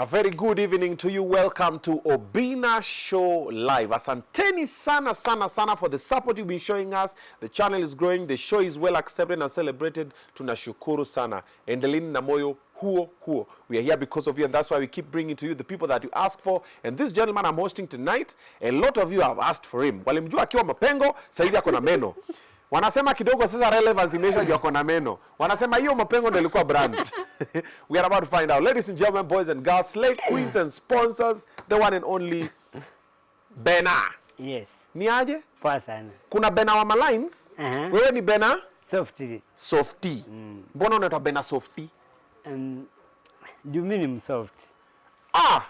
A very good evening to you. Welcome to Obinna Show Live. Asanteni sana for the support you've been showing us. The channel is growing. The show is well accepted and celebrated. Tunashukuru sana. Endelini na moyo huo. We are here because of you, and that's why we keep bringing to you the people that you ask for. And this gentleman I'm hosting tonight, a lot of you have asked for him. Walimjua akiwa mapengo, saizi yako na meno. Wanasema kidogo sasa relevance imesha juu na meno. Wanasema hiyo mapengo ndio ilikuwa brand. We are about to find out. Ladies and gentlemen, boys and girls, slave queens and sponsors, the one and only Bena. Yes. Ni aje? Poa sana. Kuna Bena wa Malines? Wewe ni Bena Softy. Softy. Mbona unaitwa Bena Softy? Mimi ni msoft.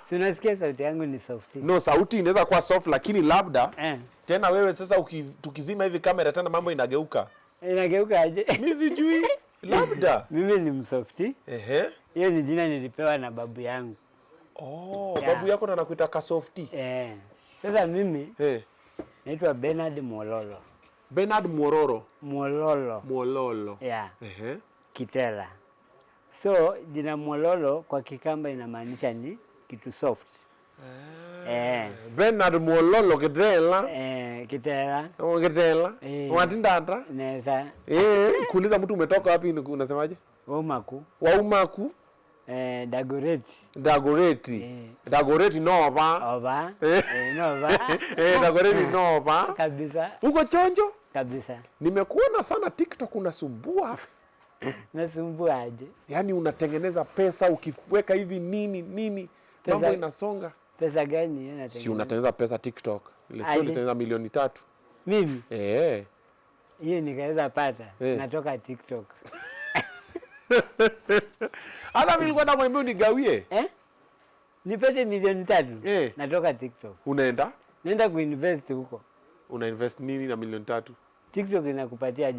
Si unasikia sauti yangu ni softy. No, sauti inaweza kuwa soft lakini labda tena wewe sasa tukizima hivi kamera tena mambo inageuka. Inageuka aje? Mimi sijui. Labda. Mimi ni msofty. Hiyo ni jina nilipewa na babu yangu. Babu yako ndo anakuita ka softy. Sasa mimi naitwa Bernard Mololo. Bernard Mororo. Mololo. Kitela. So jina Mololo kwa Kikamba inamaanisha ni kitu soft. Bernard Mololo Kitela. Kitela. Kitela. Watindata? Neza. Kuuliza mtu umetoka wapi unasemaje? Waumaku. Waumaku? Dagoreti. Dagoreti nova. Ova. Nova. Dagoreti nova. Kabisa. Uko chonjo? Kabisa. Nimekuona sana TikTok unasumbua. Nasumbua aje? Yaani unatengeneza pesa ukiweka hivi nini mambo inasonga. Pesa gani unatengeneza? Si unatengeneza pesa TikTok. Ile sio unatengeneza milioni 3. Mimi? Hiyo nikaweza pata. Natoka TikTok. Hata mimi nilikuwa namwambia unigawie. Nipate milioni 3. Natoka TikTok. Unaenda? Naenda kuinvest huko. Una invest nini na milioni 3? TikTok inakupatia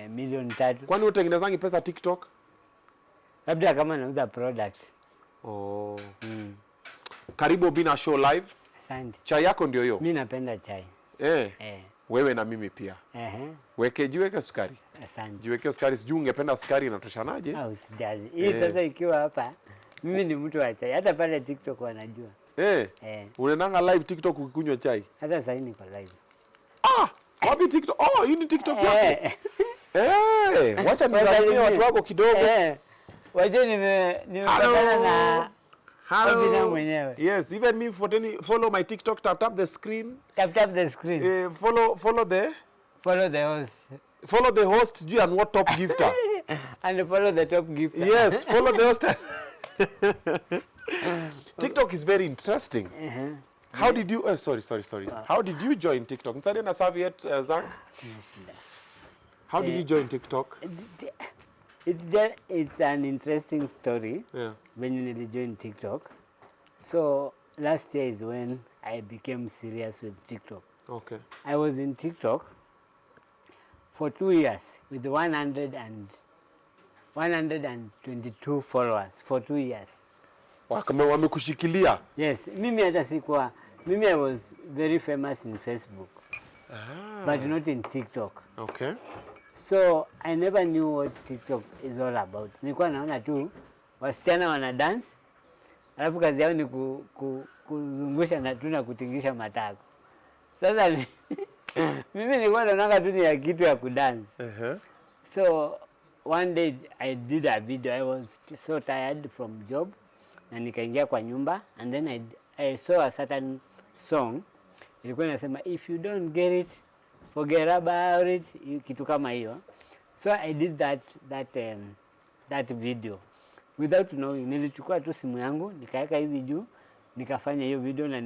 milioni 3. Kwani utengenezangi pesa TikTok? Labda kama nauza product. Karibu Obinna Show Live. Asante. Chai yako ndio hiyo? Mimi napenda chai. Wewe na mimi pia. Jiweke sukari. Asante. Jiweke sukari, sijui ungependa sukari inatoshanaje? Usijali. Hii sasa ikiwa hapa, mimi ni mtu wa chai. Hata pale TikTok wanajua. Unaendanga live TikTok ukikunywa chai? Hata sasa niko live. Wapi TikTok? Hii ni TikTok yako? Wacha nisalimie watu wako kidogo. Waje nimepatana na Obinna mwenyewe. Yes, even me follow my TikTok, tap the screen. Tap the screen. Follow the host. Follow the host, you and what top gifter. And follow the top gifter. Yes, follow the host. TikTok is very interesting. How did you sorry. How did you join TikTok? Mtani na serviette Zach? How did you join TikTok? It's an interesting story. When you joined TikTok. So last year is when I became serious with TikTok. Okay. I was in TikTok for 2 years with 122 followers for 2 years. Wamekushikilia? Yes, mimi I was very famous in Facebook. But not in TikTok. Okay. So I never knew what TikTok is all about. Nilikuwa naona tu wasichana wana dance. Alafu kazi yao ni kuzungusha na kutingisha matako. Sasa mimi nilikuwa naona tu ni ya kitu ya kudance. So one day I did a video. I was so tired from job. Na nikaingia kwa nyumba and then I saw a certain song. Ilikuwa inasema if you don't get it, forget about it, kitu kama hiyo. So I did that video without knowing. Nilichukua tu simu yangu nikaweka hivi juu, nikafanya hiyo video na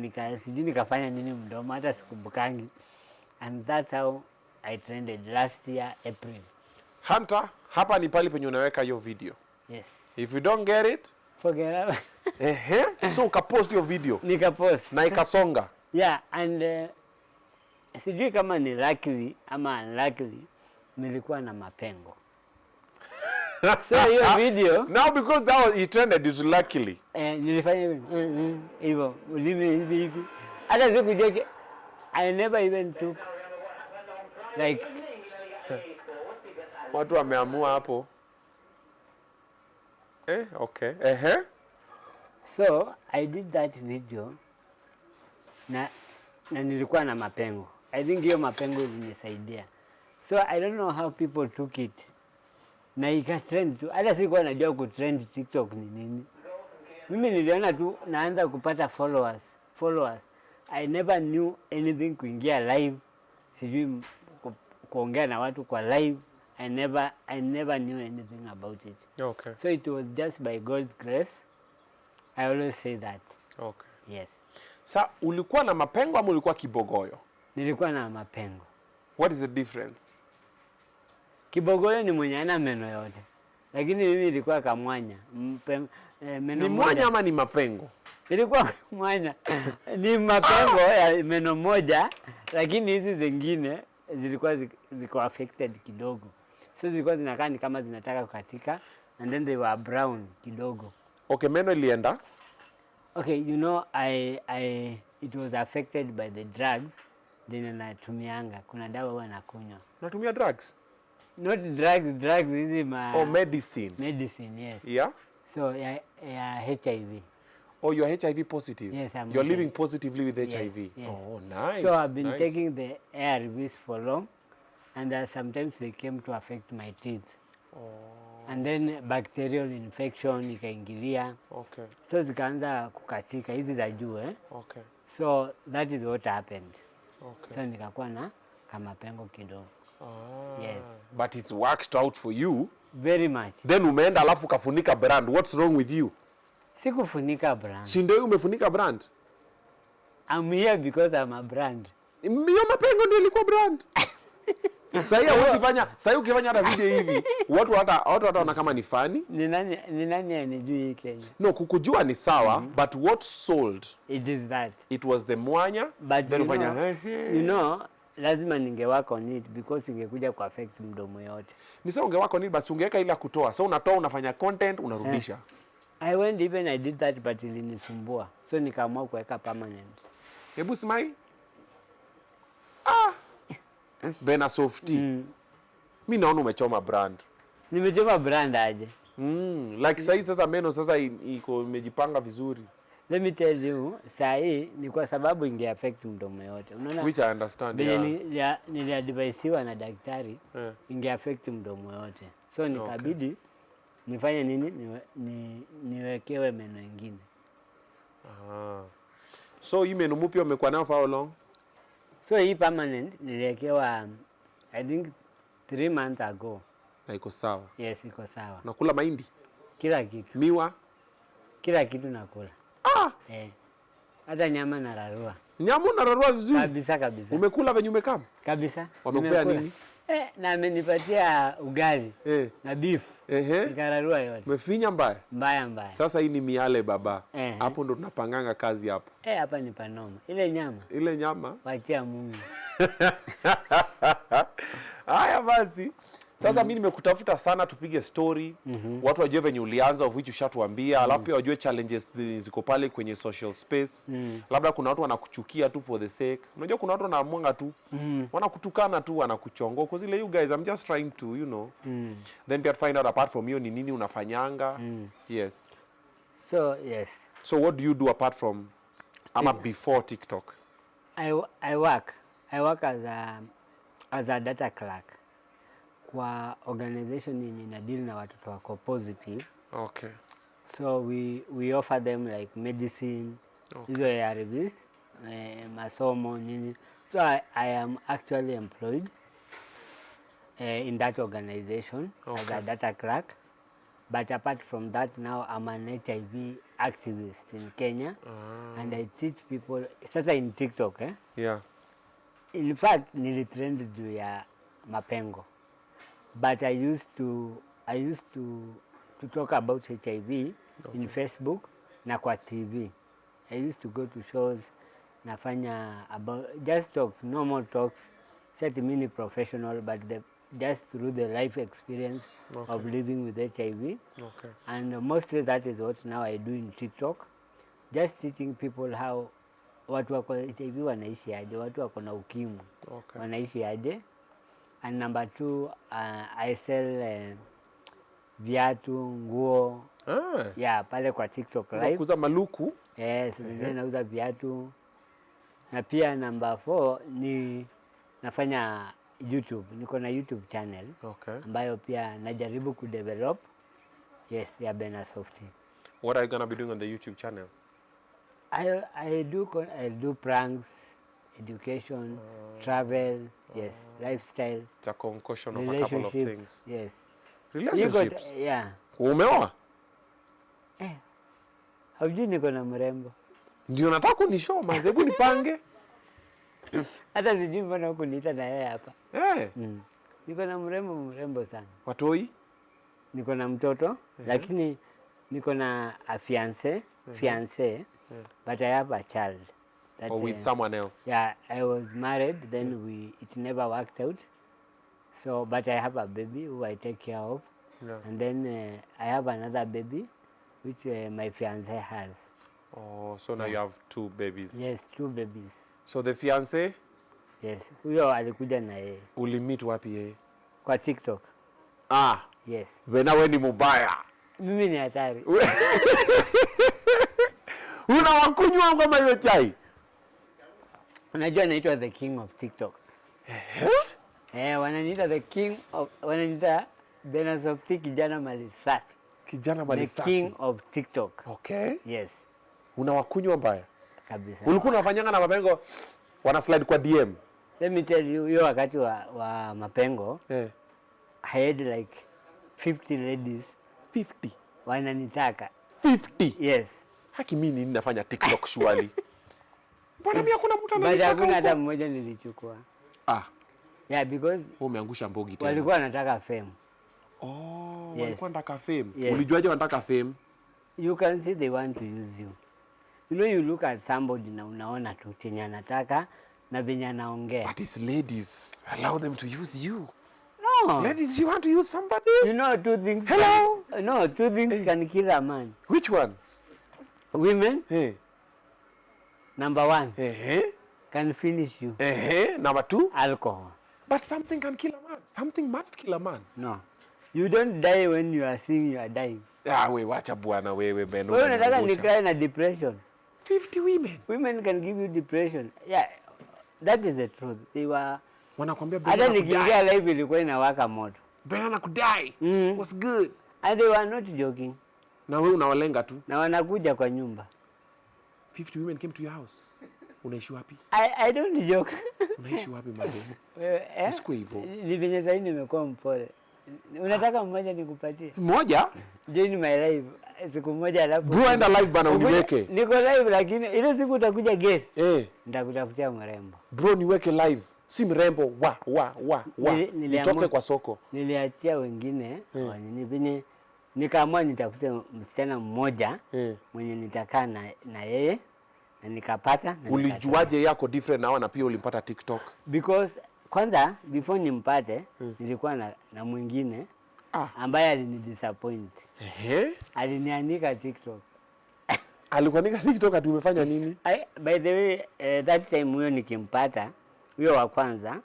nikafanya nini mdomo hata sikumbukangi. And that's how I trended last year April. Hunter, hapa ni pale penye unaweka hiyo video. Yes. If you don't get it, forget about it. So ukapost hiyo video. Nikapost. Na ikasonga. Yeah, and sijui kama ni luckily ama unluckily nilikuwa na mapengo. So hiyo video now because that was it trended is luckily. Nilifanya hivyo ulimi hivi. Hata sikujeke I never even took like watu wameamua hapo. Okay. So I did that video na nilikuwa na mapengo. I think hiyo mapengo ilinisaidia. So I don't know how people took it. Na ikatrend tu. Hata sikuwa najua kutrend TikTok ni nini. Mimi niliona tu naanza kupata followers. I never knew anything kuingia live. Sijui kuongea na watu kwa live. I never knew anything about it. Okay. So it was just by God's grace. I always say that. Okay. Yes. Sa ulikuwa na mapengo ama ulikuwa kibogoyo? Nilikuwa na mapengo. What is the difference? Kibogoyo ni mwenye ana meno yote. Lakini mimi nilikuwa kamwanya. Meno ni mwanya ama ni mapengo? Nilikuwa mwanya. Ni mapengo ya meno moja, lakini hizi zingine zilikuwa ziko affected kidogo. So zilikuwa zinakaa ni kama zinataka kukatika, and then they were brown kidogo. Okay, meno ilienda? Okay, you know, it was affected by the drugs. Then natumianga. Kuna dawa huwa nakunywa. Natumia drugs? Not drugs hizi Oh, medicine. Medicine, yes. Yeah? So, yeah, HIV. Oh, you're HIV positive? Yes, I'm You're living positively with HIV? Yes. Oh, nice. So I've been taking the ARVs for long, and sometimes they came to affect my teeth. Oh. And then bacterial infection ikaingilia. Okay. So zikaanza kukatika hizi za juu Okay. So that is what happened. Okay. So nikakuwa na kama pengo kidogo. Yes. But it's worked out for you. Very much. Then umeenda alafu kafunika brand. What's wrong with you? Sikufunika brand. Si ndio umefunika brand? I'm here because I'm a brand. Hiyo mapengo ndio ilikuwa brand. Sasa ukifanya hata video hivi, watu hata wanaona kama ni funny. Ni nani anijui hii Kenya? No, kukujua ni sawa, but what sold? It is that. It was the mwanya. But then you know, lazima ningework on it because ingekuja ku affect mdomo yote. Ni sawa ungewako on it, basi ungeweka ile kutoa. So unatoa, unafanya content, unarudisha. I did that but ilinisumbua. So nikaamua kuweka permanent. Hebu smile. Bena Softy. Mimi naona umechoma brand. Nimechoma brand aje. Like sasa meno sasa iko imejipanga vizuri. Let me tell you, sahi ni kwa sababu inge affect mdomo yote. Unaona? Which I understand. Niliadvisiwa na daktari, inge affect mdomo yote. So nikabidi nifanye nini? Niwekewe meno ingine. So hii meno mpya umekuwa nayo for how long? So hii permanent niliwekewa I think 3 months ago. Na iko sawa? Yes, iko sawa. Nakula mahindi? Kila kitu. Miwa? Kila kitu nakula. Hata nyama nararua. Nyama unararua vizuri? Kabisa. Umekula venye umekama? Kabisa. Wamekupea nini? Na amenipatia ugali na beef. Nikararua yote. Umefinya mbaya? Mbaya. Sasa hii ni miale baba. Hapo ndo tunapanganga kazi hapo. Hapa ni panoma. Ile nyama. Wachia Mungu. Haya basi. Sasa mimi nimekutafuta sana tupige story. Watu wajue venye ulianza, of which ushatuambia. Alafu pia wajue challenges ziko pale kwenye social space. Labda kuna watu wanakuchukia tu for the sake. Unajua kuna watu wanaamua tu. Wanakutukana tu, wanakuchongo. Because ile you guys, I'm just trying to, you know. Then pia to find out apart from you ni nini unafanyanga. Yes. So, yes. So what do you do apart from before TikTok? I work as a data clerk kwa organization yenye ina deal na watoto wako positive. Okay. So we offer them like medicine, hizo ARVs, masomo nini. So I am actually employed in that organization as a data clerk. But apart from that, now I'm an HIV activist in Kenya, and I teach people. Sasa in TikTok, Yeah. In fact, nilitrend juu ya mapengo. But I used to talk about HIV in Facebook na kwa TV. I used to go to shows, nafanya about just talks, normal talks. Set mini professional, but just through the life experience of living with HIV. And mostly that is what now I do in TikTok. Just teaching people how watu wako HIV wanaishi aje, watu wako na ukimwi wanaishi aje. And number 2, I sell viatu, nguo. Yeah, pale kwa TikTok live. Kuuza maluku? Yes, nauza viatu. Na pia number 4 ni nafanya YouTube. Niko na YouTube channel. Ambayo pia najaribu kudevelop. Yes, ya Bena Softy. What are you going to be doing on the YouTube channel? I do pranks, education, travel, yes, lifestyle. It's a concoction of a couple of things. Yes. Relationships? Yeah. Umeoa? Haujui niko na mrembo. Ndio nataka kunishow, mazebu nipange. Hata sijui mbona huko niita na yeye hapa. Niko na mrembo sana. Watoi? Niko na mtoto, lakini niko na a fiancé, but I have a child. Or with someone else? Yeah, I was married, then it never worked out. So, but I have a baby who I take care of. Yeah. And then I have another baby, which my fiancé has. Oh, so now you have 2 babies? Yes, 2 babies. So the fiancé? Yes, huyo alikuja na yeye. Ulimit wapi yeye? Kwa TikTok. Yes. Bena we ni mubaya. Mimi ni hatari. Unawakunywa kama hiyo chai? Unajua naitwa the king of TikTok. Wananiita the king of, wananiita Bena Softy kijana mali safi. Kijana mali safi. The king of TikTok. Okay. Yes. Unawakunywa mbaya? Kabisa. Ulikuwa unafanyanga na mapengo wana slide kwa DM? Let me tell you, hiyo wakati wa mapengo, I had like 50 ladies. 50? Wananitaka. 50? Yes. Haki mimi nini nafanya TikTok surely? Mbona mimi hakuna mtu ananitaka? Baada hakuna hata mmoja nilichukua. Yeah, because umeangusha mbogi tena. Walikuwa wanataka fame. Yes. Walikuwa wanataka fame. Yes. Ulijuaje wanataka fame? You can see they want to use you. You know, you look at somebody na unaona tu chenye anataka na venye anaongea. But it's ladies. Allow them to use you. No. Ladies, you want to use somebody? You know 2 things. Hello? No, 2 things can kill a man. Which one? Women. Number 1. Can finish you. Number 2? Alcohol. But something can kill a man. Something must kill a man. No. You don't die when you are seeing you are dying. We wacha bwana wewe Beno. Wewe unataka nikae na depression. 50 women. Women can give you depression. Yeah. That is the truth. They were wanakuambia Beno. Hata nikiingia live ilikuwa inawaka moto. Beno na kudai. Was good. And they were not joking. Na wewe unawalenga tu. Na wanakuja kwa nyumba. 50 women came to your house. Unaishi wapi? I don't joke. Unaishi wapi madam? Usiku hivyo. Ni venye sasa nimekuwa mpole. Unataka mmoja nikupatie? Mmoja? Join my live. Siku moja alafu. Bro, enda live bana uniweke. Niko live lakini ile siku utakuja guest. Nitakutafutia mrembo. Bro, niweke live. Si mrembo wa. Nitoke kwa soko. Niliachia wengine venye nikaamua nitafute msichana mmoja mwenye nitakaa na yeye na nikapata. Ulijuaje yako different na wana pia ulimpata TikTok? Because kwanza before nimpate nilikuwa na mwingine ambaye alinidisappoint. Alinianika TikTok. Alikuanika TikTok ati umefanya nini? By the way, that time huyo nikimpata, huyo wa kwanza,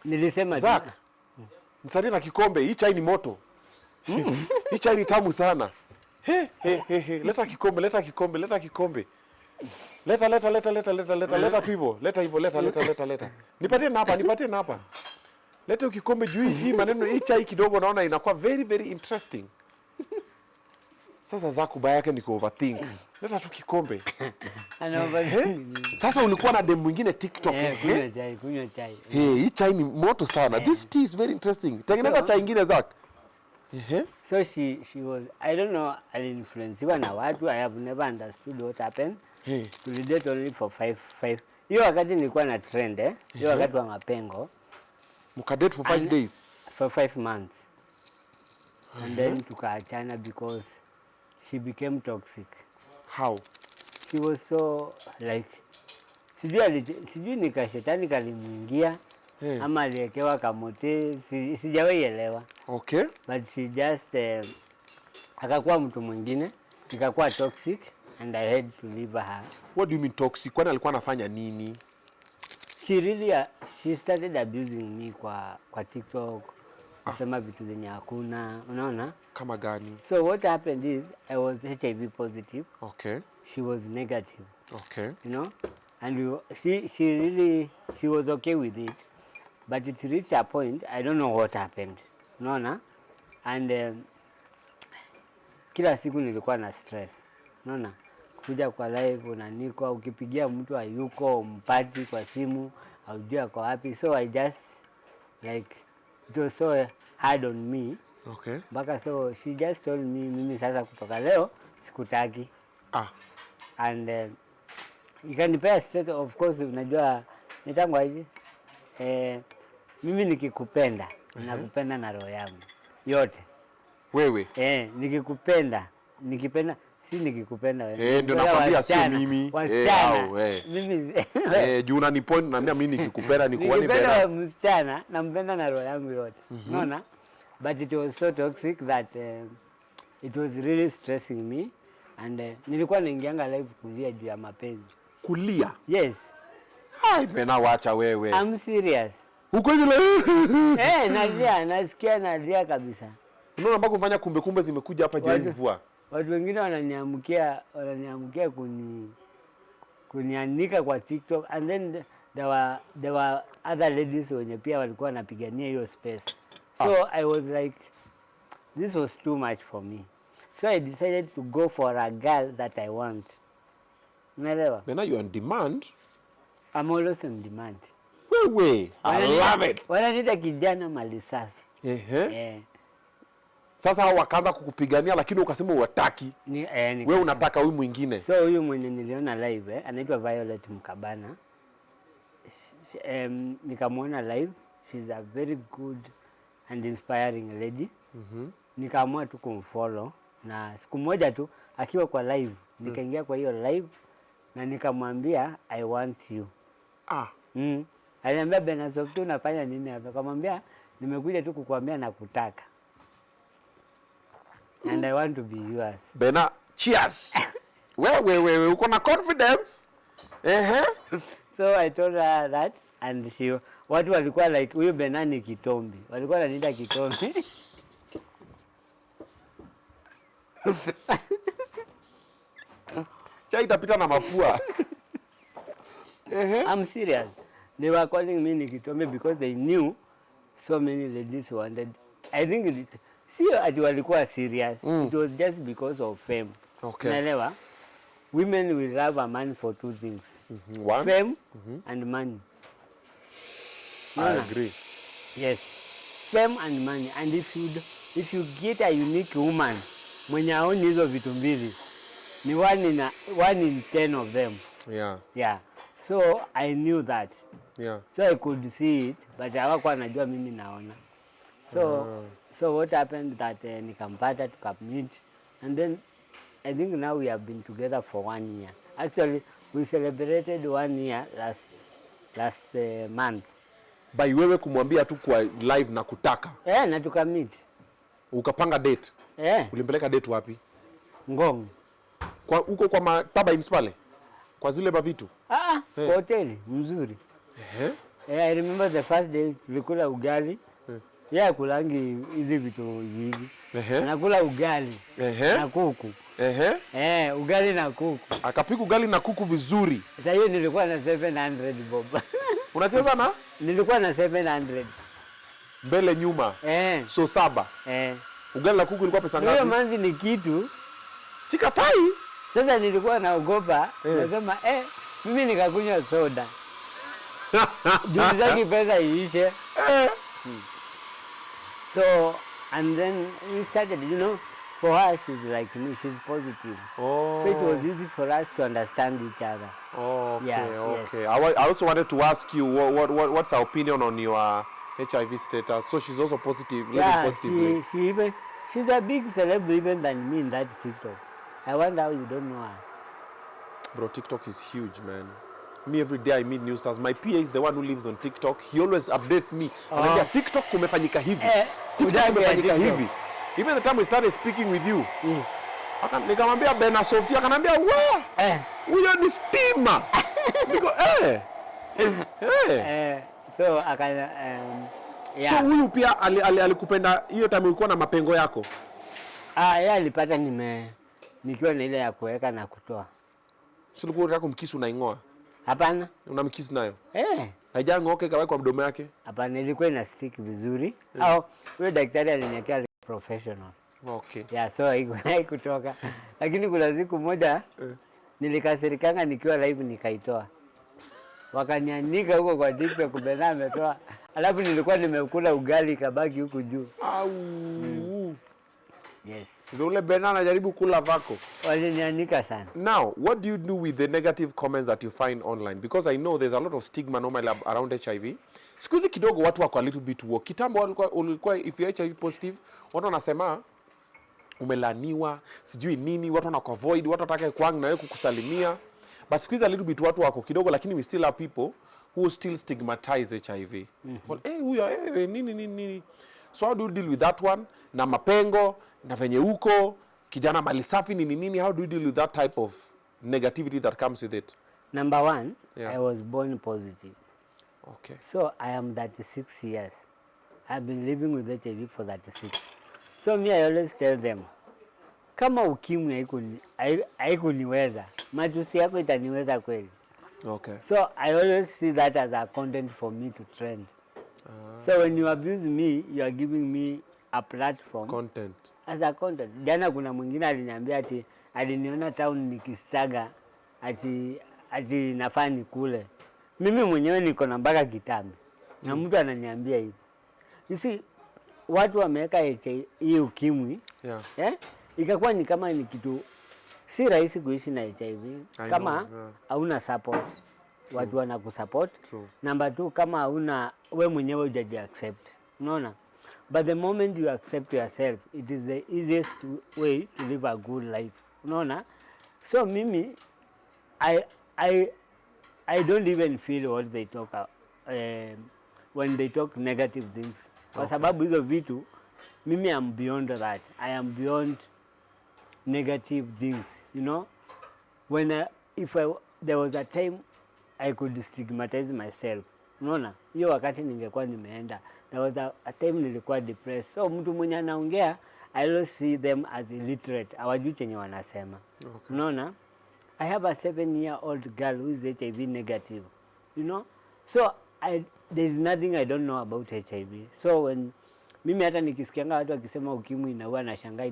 nilisema Zak, nisari na kikombe, hii chai ni moto. Hii chai ni tamu sana. Leta kikombe. Leta tu hivyo. Leta. Nipatie na hapa. Leta kikombe juu hii maneno hii chai kidogo naona inakuwa very very interesting. Sasa Zaku baya yake niko overthink. Leta tu kikombe. Sasa ulikuwa na dem mwingine TikTok. Kunywa chai. Hii chai ni moto sana. This tea is very interesting. Tengeneza chai nyingine Zak. So she was, I don't know, influenced na watu. I have never understood what happened. To date only for 5. Hiyo wakati nilikuwa na trend hiyo wakati wa mapengo. Mukadate for 5 days. For 5 months. And then tukaachana because she became toxic. How? She was so like sijui nikashetani kalimuingia ama aliekewa kamote, sijawahi elewa. Okay. But she just akakuwa mtu mwingine, ikakuwa toxic and I had to leave her. What do you mean toxic? Kwani alikuwa anafanya nini? She started abusing me kwa TikTok, kusema vitu zenye hakuna, unaona? Kama gani? So what happened is I was HIV positive. Okay. She was negative. Okay. You know? And she was okay with it. But it reached a point, I don't know what happened. Unaona? And kila siku nilikuwa na stress. Unaona? Kuja kwa live unanikwa, ukipigia mtu hayuko, umpati kwa simu, haujui ako wapi. So I just like, it was so hard on me. Okay. Mpaka so she just told me, mimi sasa kutoka leo sikutaki. And ikanipea stress, of course. Unajua nitangu aje, mimi nikikupenda nakupenda na roho yangu yote. Wewe? Nikikupenda si nikikupenda wewe. Ndio nakwambia sio mimi. Mimi juu unanipoint naambia mimi nikikupenda ni kuone Bena. Nikipenda msichana nampenda na roho yangu yote. Unaona? But it was so toxic that it was really stressing me. And nilikuwa naingianga live kulia juu ya mapenzi. Kulia? Yes. Hai, Bena wacha wewe. I'm serious. Uko hivi nalia, nasikia nalia kabisa. Unaona mpaka kufanya kumbe zimekuja hapa jana mvua. Watu wengine wananiamkia kunianika kwa TikTok, and then there were other ladies wenye pia walikuwa wanapigania hiyo space. So I was like, this was too much for me. So I decided to go for a girl that I want. Unaelewa? Bena, you are in demand. I'm always in demand. Wewe, I love it. Wananiita kijana mali safi. Sasa hao wakaanza kukupigania lakini ukasema uwataki. Wewe unataka huyu mwingine. So huyu mwenye niliona live anaitwa Violet Mkabana. Nikamwona live. She's a very good and inspiring lady. Nikaamua tu kumfollow, na siku moja tu akiwa kwa live nikaingia kwa hiyo live na nikamwambia I want you. Aliniambia Bena Softy, unafanya nini hapa? Nikamwambia nimekuja tu kukuambia nakutaka. And I want to be yours. Bena, cheers. Wewe uko na confidence? So I told her that, and watu walikuwa like, huyu Bena ni kitombi. Walikuwa wananiita kitombi. Chai itapita na mafua. I'm serious. They were calling me Nikitombe because they knew so many ladies wanted. I think ati walikuwa serious. It was just because of fame. Okay. Unaelewa? Women will love a man for two things. One? Fame and money. I agree. Yes. Fame and money. And if you get a unique woman mwenye haoni hizo vitu mbili, ni one in 10 of them. Yeah. So I knew that. So I could see it, but hawakuwa najua mimi naona. So what happened that nikampata, tukammeet, and then I think now we have been together for 1 year. Actually, we celebrated 1 year last month. By wewe kumwambia tu kwa live na kutaka. Na tukammeet. Ukapanga date. Ulimpeleka date wapi? Ngong. Uko kwa mataba pale? Kwa zile mavitu? Kwa hoteli mzuri. I remember the first day tulikula ugali. Kulangi hizi vitu hivi. Nakula ugali na kuku. Ugali na kuku. Akapika ugali na kuku vizuri. Sasa hiyo nilikuwa na 700 bob. Unacheza na? Nilikuwa na 700. Mbele nyuma. So 7. Ugali na kuku ilikuwa pesa ngapi? Hiyo manzi ni kitu. Sikatai. Sasa nilikuwa naogopa, nasema mimi nikakunywa soda. Juu zaki pesa iishe. So, and then we started, for her, she's like me, she's positive. So it was easy for us to understand each other. Okay. Yes. I also wanted to ask you, what's her opinion on your HIV status? So she's also positive, living positively. She's a big celeb even than me in that TikTok. I wonder how you don't know her. Bro, TikTok is huge, man. Me, every day I meet new stars. My PA is the one who lives on TikTok. He always updates me. Anambia TikTok kumefanyika hivi. TikTok kumefanyika hivi. Even the time we started speaking with you, nikamwambia Bena Softy, akanambia huyo ni Stigma. Niko So Yeah. So huyu pia alikupenda hiyo time ulikuwa na mapengo yako? Yeye alipata nikiwa na ile ya kuweka na kutoa. Sio ulikuwa unataka kumkiss unaingoa? Hapana. Unamkiss nayo? Haijang'oka ikaweka kwa mdomo yake? Hapana, ilikuwa ina stick vizuri. Au huyo daktari aliniwekea professional. Okay. Yeah, so haikutoka. Lakini kuna siku moja nilikasirikanga nikiwa live nikaitoa. Wakanianika huko kwa TikTok Bena ametoa. Alafu nilikuwa nimekula ugali kabaki huku juu. Yes. Ndio ule Bena anajaribu kula vako. Walinianika sana. Now, what do you do with the negative comments that you find online? Because I know there's a lot of stigma normally around HIV. Siku hizi kidogo watu wako a little bit woke. Kitambo ulikuwa if you HIV positive, watu wanasema umelaniwa, sijui nini, watu wanakuavoid, watu wataka kuang na wewe kukusalimia. But siku hizi a little bit watu wako kidogo, lakini we still have people who still stigmatize HIV. Well, huyo nini. So how do you deal with that one? Na mapengo, na venye uko, kijana mali safi nini, how do you deal with that type of negativity that comes with it? Number one, Yeah. I was born positive. Okay. So I am 36 years. I've been living with HIV for 36. So me, I always tell them, kama ukimwi haikuniweza, matusi yako itaniweza kweli. Okay. So I always see that as a content for me to trend. So when you abuse me, you are giving me a platform. Content. As a content. Jana kuna mwingine aliniambia ati aliniona town nikistaga ati nafaa nikule. Mimi mwenyewe niko na mpaka kitambi. Na mtu ananiambia hivi. You see, watu wameweka hii ukimwi. Yeah. Ikakuwa ni kama ni kitu si rahisi kuishi na HIV kama hauna support. True. Watu wanakusupport. Number 2, kama hauna we mwenyewe hujaji accept. Unaona? But the moment you accept yourself, it is the easiest way to live a good life. Unaona? So mimi I don't even feel what they talk when they talk negative things. Kwa sababu hizo vitu mimi am beyond that. I am beyond negative things, you know. When there was a time I could stigmatize myself. Unaona? Hiyo wakati ningekuwa nimeenda. There was a time nilikuwa depressed. So mtu mwenye anaongea, I always see them as illiterate. Hawajui chenye wanasema. Okay. Unaona? I have a 7-year-old girl who is HIV negative. You know? So there is nothing I don't know about HIV. So when mimi hata nikisikianga watu wakisema ukimwi inaua na shangaa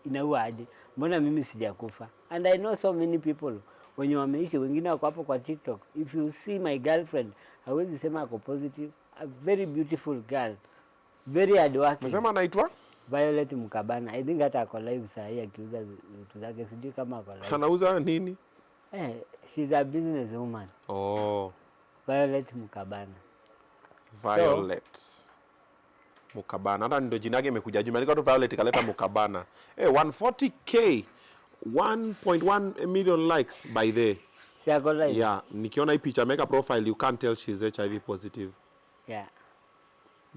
inaua aje. Mbona mimi sijakufa? And I know so many people wenye wameishi, wengine wako hapo kwa TikTok. If you see my girlfriend, hawezi sema ako positive. A very beautiful girl. Very hardworking. Unasema anaitwa Violet Mkabana. I think hata ako live saa hii akiuza vitu zake, sijui kama ako live. Anauza nini? She's a business woman. Oh. Violet Mkabana. Violet Mkabana. Hata ndio jina yake imekuja juu. Imeandikwa tu Violet ikaleta Mkabana. 140k 1.1 million likes by the. Si ako live? Yeah, nikiona hii picha ameweka profile, you can't tell she's HIV positive. Yeah.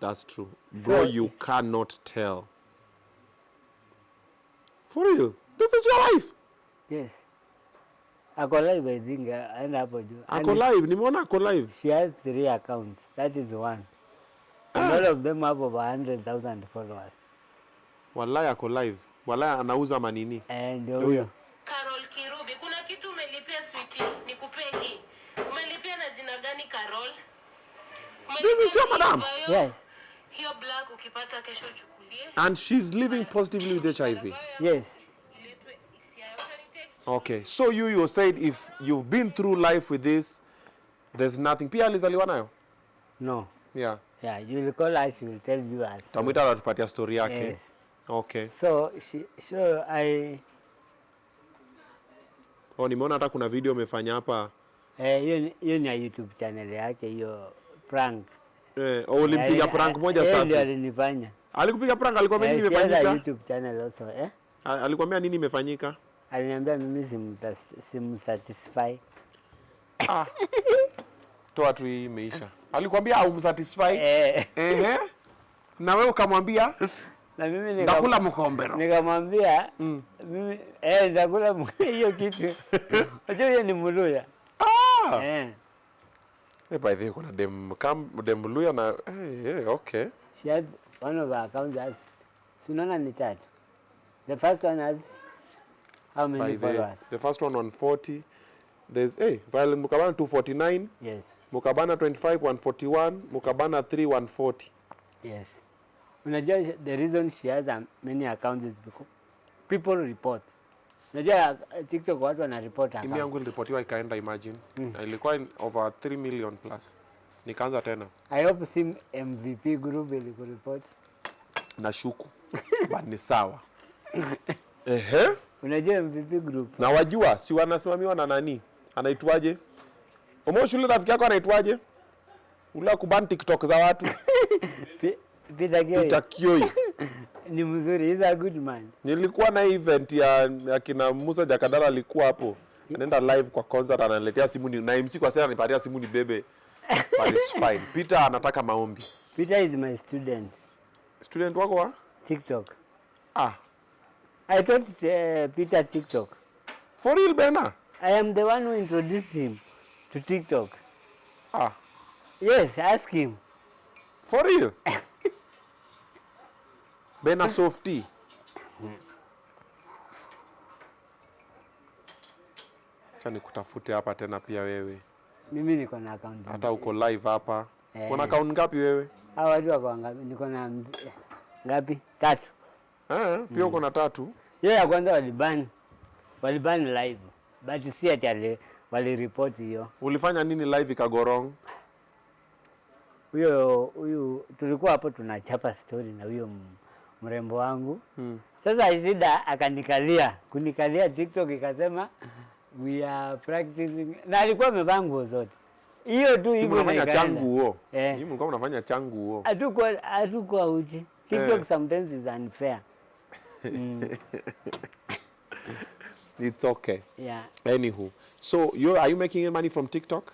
That's true. Bro, you cannot tell. For real? This is your life? Yes. Ako live, I think. Aenda hapo juu. Ako live? Nimeona ako live. She has 3 accounts. That is one. And all of them have over 100,000 followers. Wallahi ako live. Wallahi anauza manini. Ndio huyo. Carol Kirubi, kuna kitu umelipia sweetie, nikupe hii. Umelipia na jina gani Carol? This is your madam. Yes. Hiyo black ukipata kesho chukulie. And she's living positively with HIV. Yes. Okay. So you said if you've been through life with this, there's nothing. Pia alizaliwa nayo? No. Yeah. Yeah, you will call her, she will tell you as. Tamuita atatupatia story yake. Yes. Okay. So nimeona hata kuna video umefanya hapa. Hiyo ni ya YouTube channel yake, hiyo prank. Ulimpiga prank moja safi. Ndio alinifanya. Alikupiga prank, alikwambia nini imefanyika? YouTube channel also, Alikwambia nini imefanyika? Aliniambia mimi simsatisfy. Toa tu hii imeisha. Alikwambia au msatisfy? Na wewe ukamwambia? Na mimi nakula mkombero. Nikamwambia mimi nakula hiyo kitu. Unajua hiyo ni Muluya. By the way kuna dem Muluya na okay. she has one of her accounts has, Sunana ni tatu. The first one has how many followers? The first one 140. There's Violet Mukabana 249. Yes. Mukabana 25 141. Mukabana 3 140. Yes. Unajua the reason she has many accounts is because people report. Unajua TikTok watu wana report account. Mimi yangu iliripotiwa ikaenda, imagine. Ilikuwa over 3 million plus. Nikaanza tena. I hope sim MVP group ilikureport. Nashuku. But ni sawa. Unajua MVP group? Na wajua si wanasimamiwa na nani? Anaitwaje? Shule rafiki yako anaitwaje? Ule kuban TikTok za watu. Peter Kioi. Ni mzuri, he's a good man. Nilikuwa na event ya kina Musa Jakadala, alikuwa hapo. Anaenda live kwa concert, ananiletea simu na MC kwa sasa anipatia simu ni bebe. But it's fine. Peter anataka maombi. Peter is my student. Student wako wa? TikTok. I taught Peter TikTok. For real, Bena? I am the one who introduced him to TikTok. Yes, ask him. For real? Bena Softy. Acha nikutafute hapa tena pia wewe. Mimi niko na account. Hata uko live hapa. Kuna account ngapi wewe? Watu wako ngapi? Niko na ngapi? 3. Pia uko na 3? Yeye ya kwanza walibani live. But si ati walireport hiyo. Ulifanya nini live ikagorong? Huyo tulikuwa hapo tunachapa story na huyo mrembo wangu. Sasa Isida kunikalia TikTok ikasema we are practicing. Na alikuwa amevaa nguo zote. Hiyo tu hivyo unafanya changu huo. Nyinyi mlikuwa mnafanya changu huo. Hatukuwa uchi. TikTok sometimes is unfair. It's okay. Yeah. Anywho, so are you making money from TikTok?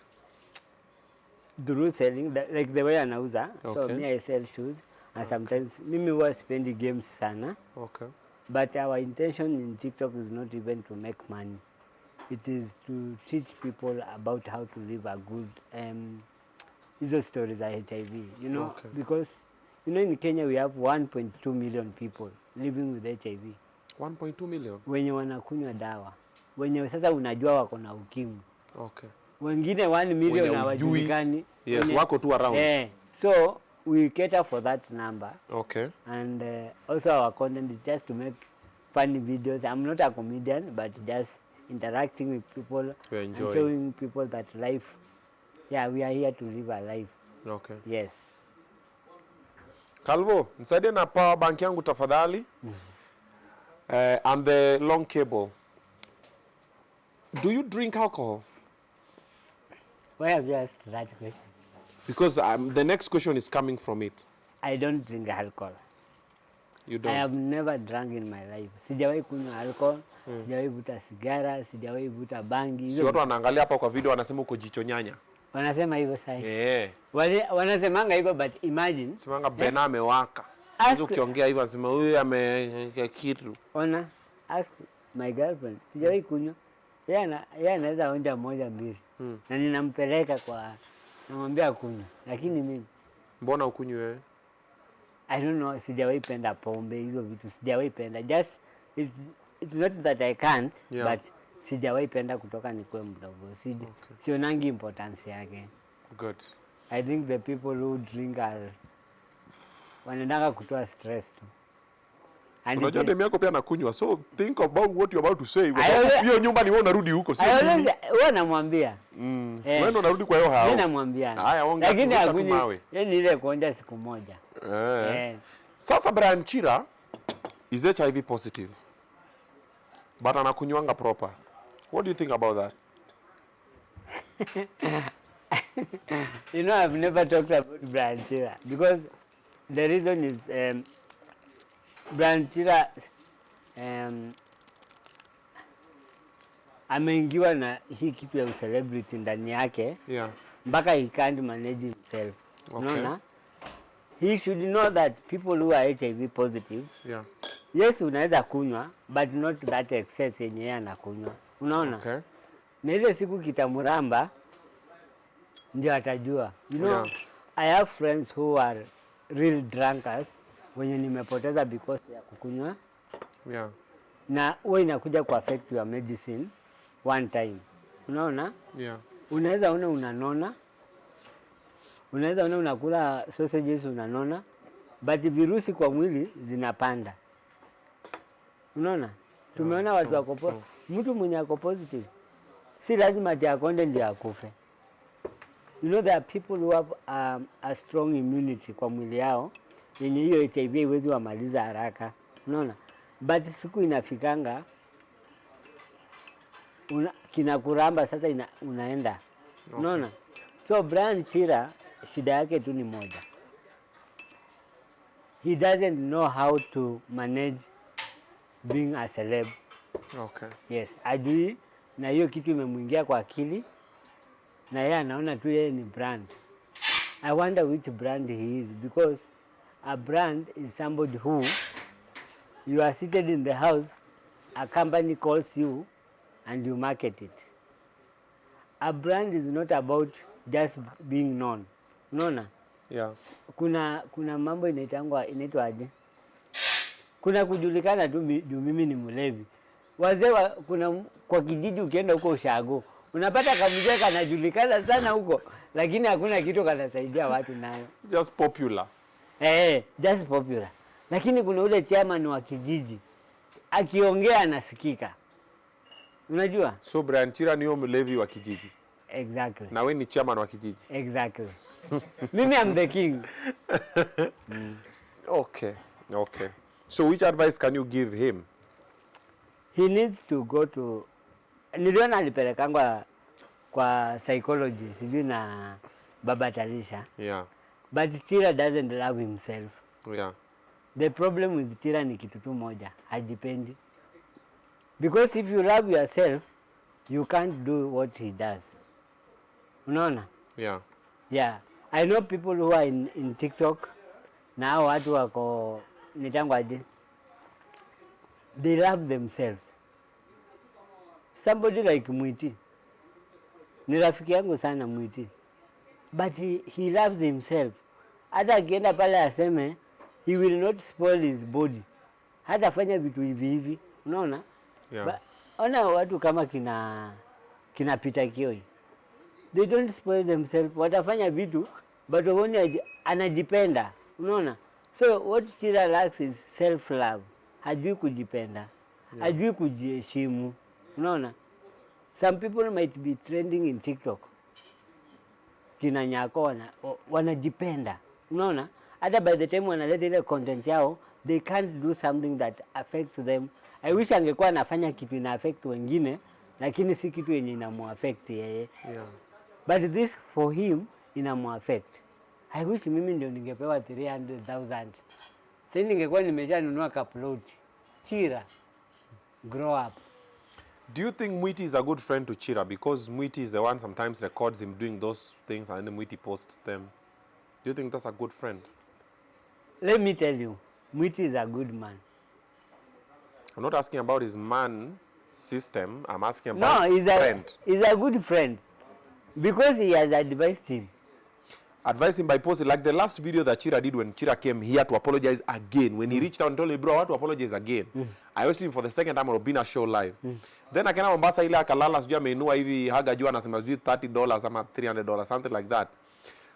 Through selling, like the way anauza. Okay. So me I sell shoes, and sometimes mimi huwa spendi games sana. Okay. But our intention in TikTok is not even to make money. It is to teach people about how to live a good these stories are HIV, you know, Okay. because you know in Kenya we have 1.2 million people living with HIV. 1.2 million. Wenye wanakunywa dawa. Wenye sasa unajua wako na ukimwi. Okay. Wengine 1 million hawajulikani. Yes, wako tu around. So we cater for that number. Okay. And also our content is just to make funny videos. I'm not a comedian, but just interacting with people and showing people that life, we are here to live a life. Okay. Yes. Calvo, nisaidie na power bank yangu tafadhali. And the long cable. Do you drink alcohol? Why have you asked that question? Because the next question is coming from it. I don't drink alcohol. You don't? I have never drunk in my life. Sijawahi kunywa alcohol, sijawahi vuta sigara, sijawahi vuta bangi. Si watu wanaangalia hapa kwa video wanasema uko jicho nyanya. Wanasema hivyo sasa. Wanasemanga hivyo, but imagine. Semanga Bena amewaka. Hizo ukiongea hivyo anasema huyu kitu. Ask my girlfriend. Sijawahi kunywa. Yeye anaweza onja moja mbili. Na ninampeleka namwambia kunywa. Lakini mimi. Mbona ukunywi wewe? I don't know, sijawahi penda pombe, hizo vitu sijawahi penda. Just it's not that I can't, but sijawahi penda kutoka nikuwe mdogo. Sionangi importance yake. Good. I think the people who drink wanaendanga kutoa stress tu. Unajua demu yako pia anakunywa, so think about what you're about to say. Hiyo nyumba ni wewe unarudi huko, si mimi. Wewe namwambia. Wewe unarudi kwa hiyo hao. Mimi namwambia. Haya, ongea lakini hakunywi. Yaani ile kuonja siku moja. Sasa Brian Chira is HIV positive. But anakunywanga proper. What do you think about that? You know, I've never talked about Brian Chira because the reason is Brian Chira ameingiwa na hii kitu ya celebrity ndani yake. Mpaka he can't manage himself. Unaona? He should know that people who are HIV positive, yes, unaweza kunywa, but not that excess yenye yeye anakunywa. Unaona? Okay. Na ile siku kitamuramba ndio atajua. You know, I have friends who are real drunkards wenye nimepoteza because ya kukunywa. Yeah. Na huwa inakuja ku affect your medicine one time. Unaona? Yeah. Unaweza ona unanona. Unaweza ona unakula sausages unanona. But virusi kwa mwili zinapanda. Unaona? Tumeona watu wako mtu mwenye ako positive. Si lazima ati akonde ndio akufe. You know there are people who have a strong immunity kwa mwili yao yenye hiyo HIV iwezi wamaliza haraka. Unaona? But siku inafikanga kinakuramba sasa unaenda. Okay. Unaona? So Brian Chira shida yake tu ni moja. He doesn't know how to manage being a celeb. Okay. Yes, ajui na hiyo kitu imemwingia kwa akili na yeye anaona tu yeye ni brand. I wonder which brand he is because a brand is somebody who you are seated in the house, a company calls you and you market it. A brand is not about just being known. Unaona? Yeah. Kuna mambo inaitwa aje? Kuna kujulikana tu mimi ni mlevi. Wazee kuna kwa kijiji ukienda huko ushago. Unapata kamjeka anajulikana sana huko lakini hakuna kitu kanasaidia watu nayo. Just popular. Just popular. Lakini kuna ule chairman wa kijiji akiongea anasikika. Unajua? So Brian Chira ni mlevi wa kijiji. Exactly. Na wewe ni chairman wa kijiji. Exactly. Mimi am the king. Okay. Okay. So which advice can you give him? He needs to go to niliona alipelekangwa kwa psychology sijui na Baba Talisha. Yeah. But Chira doesn't love himself. Yeah. The problem with Chira ni kitu tu moja, hajipendi. Because if you love yourself, you can't do what he does. Unaona? Yeah. Yeah. I know people who are in TikTok. Na watu wako nitangwaje? They love themselves. Somebody like Mwiti. Ni rafiki yangu sana Mwiti. But he loves himself. Hata akienda pale aseme he will not spoil his body. Hata fanya vitu hivi. Unaona? Yeah. Ona watu kama kina Peter Kioi. They don't spoil themselves. Watafanya vitu but wone anajipenda. Unaona? So what Chira lacks is self love. Hajui kujipenda. Yeah. Hajui kujiheshimu. Unaona? Some people might be trending in TikTok. Kina Nyako wanajipenda. Unaona? Hata by the time wanaleta ile content yao, they can't do something that affects them. I wish angekuwa anafanya kitu ina affect wengine, lakini si kitu yenye inamuaffect yeye. Yeah. But this for him inamuaffect. I wish mimi ndio ningepewa 300,000. Sasa ningekuwa nimeshanunua kaploti. Chira, grow up. Do you think Mwiti is a good friend to Chira? Because Mwiti is the one sometimes records him doing those things and then Mwiti posts them. Do you think that's a good friend? Let me tell you, Mwiti is a good man. I'm not asking about his man system. I'm asking about friend. He's a good friend. Because he has advised him. Advise him by posting, like the last video that Chira did when Chira came here to apologize again. When he reached out and told me, bro, I want to apologize again. I was him for the second time on Obinna show live. Then akaenda Mombasa ile akalala sijui ameinua hivi haga juu anasema sijui $30 ama $300, something like that.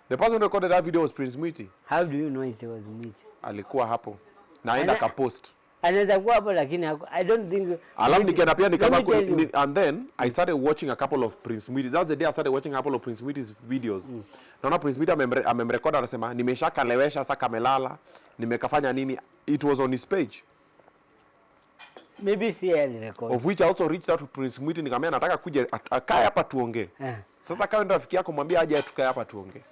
The person who recorded that video was Prince Mwiti. How do you know it was Mwiti? Alikuwa hapo. Na aenda akapost. Anaweza kuwa hapo lakini I don't think alafu nikienda pia nikama and then I started watching a couple of Prince Mwiti. That's the day I started watching a couple of Prince Mwiti's videos. Naona Prince Mwiti amemrecord anasema nimeshakalewesha sasa kamelala, nimekafanya nini. It was on his page. Maybe CL record. Of which I also reached out to Prince Mwiti nikamwambia nataka kuja akae hapa tuongee. Sasa kama ndio rafiki yako mwambie aje tukae hapa tuongee.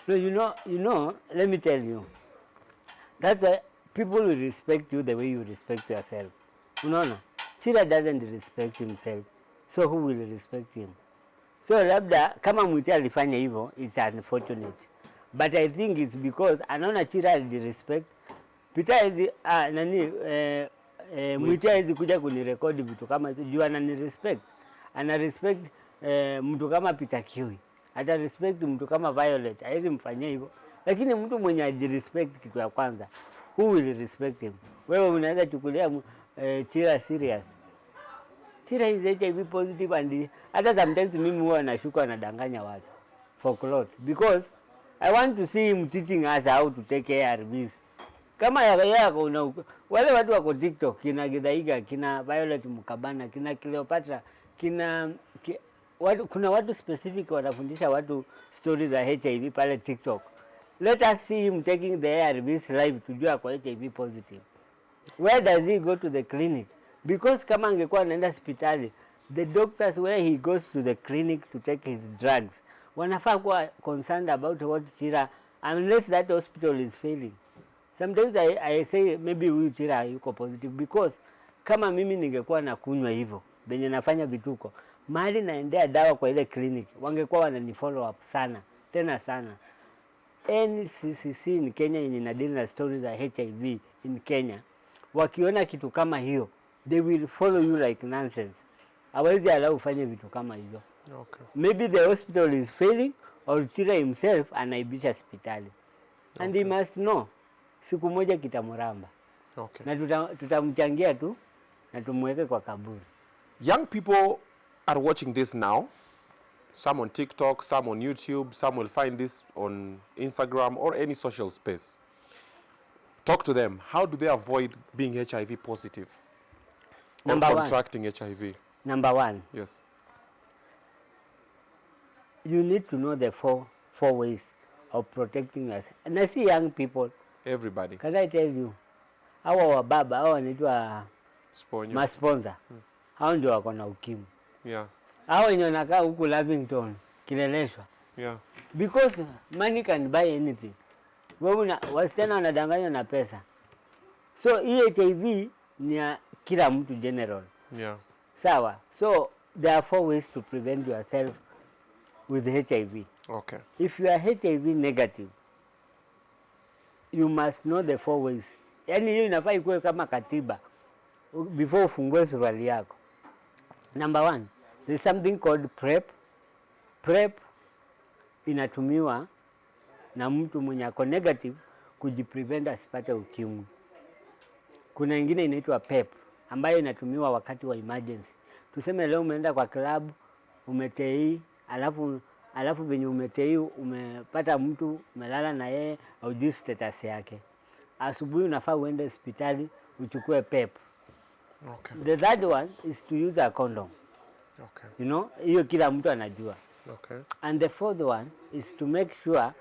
No, you know, let me tell you. That's why people will respect you the way you respect yourself. Unaona? Chira doesn't respect himself. So who will respect him? So labda kama Mwiti alifanya hivyo, it's unfortunate. But I think it's because anaona Chira alirespect. Peter hizi Mwiti hizi kuja kunirekodi vitu kama hizo, juu ananirespect. Ana respect mtu kama Peter Kioi. Ata respect mtu kama Violet. Haizi mfanyia hivyo. Lakini mtu mwenye ajirespect kitu ya kwanza, who will respect him? Wewe unaweza chukulia Chira serious. Chira is HIV positive and hata sometimes mimi huwa nashuka nadanganya watu for clout because I want to see him teaching us how to take ARVs. Kama yako wale watu wako TikTok, kina Gidaiga, kina Violet Mukabana, kina Cleopatra, kuna watu specific wanafundisha watu stories za HIV pale TikTok. Let us see him taking the ARVs live tujua kwa HIV positive. Where does he go to the clinic? Because kama angekuwa anaenda hospitali, the doctors where he goes to the clinic to take his drugs, wanafaa kuwa concerned about what Chira, unless that hospital is failing. Sometimes I say maybe huyu Chira yuko positive because kama mimi ningekuwa nakunywa hivyo, benye nafanya vituko, mahali naendea dawa kwa ile clinic, wangekuwa wanani follow up sana, tena sana. NCCC in Kenya yenye inadili na stories za HIV in Kenya, wakiona kitu kama hiyo, they will follow you like nonsense. Hawezi allow ufanye vitu kama hizo. Okay. Maybe the hospital is failing or Chira himself anaibisha hospitali. And he must know, siku moja kitamuramba. Okay. Na tutamchangia tu na tumweke kwa kaburi. Young people are watching this now. Some on TikTok, some on YouTube, some will find this on Instagram or any social space. Talk to them. How do they avoid being HIV positive? Number or one. contracting HIV? Number one. Yes. You need to know the four ways of protecting yourself. And I see young people. Everybody. Can I tell you? Hawa wababa, hawa wanaitwa masponsor. Hao ndio wako na ukimwi. Yeah. Hao wenye wanakaa huku Lavington, Kileleshwa. Yeah. Because money can buy anything. Wewe wasichana wanadanganywa na pesa. So HIV ni ya kila mtu general. Yeah. Sawa. So there are 4 ways to prevent yourself with HIV. Okay. If you are HIV negative, you must know the 4 ways. Yaani hiyo inafaa ikuwe kama katiba before ufungue suruali yako. Number 1, there's something called PrEP. PrEP inatumiwa na mtu mwenye ako negative kujiprevent asipate ukimwi. Kuna ingine inaitwa PEP ambayo inatumiwa wakati wa emergency. Tuseme leo umeenda kwa club, umetei, alafu venye umetei umepata mtu umelala na yeye haujui status yake. Asubuhi unafaa uende hospitali uchukue PEP. Okay. The third one is to use a condom. Okay. You know, hiyo kila mtu anajua. Okay. And the fourth one is to make sure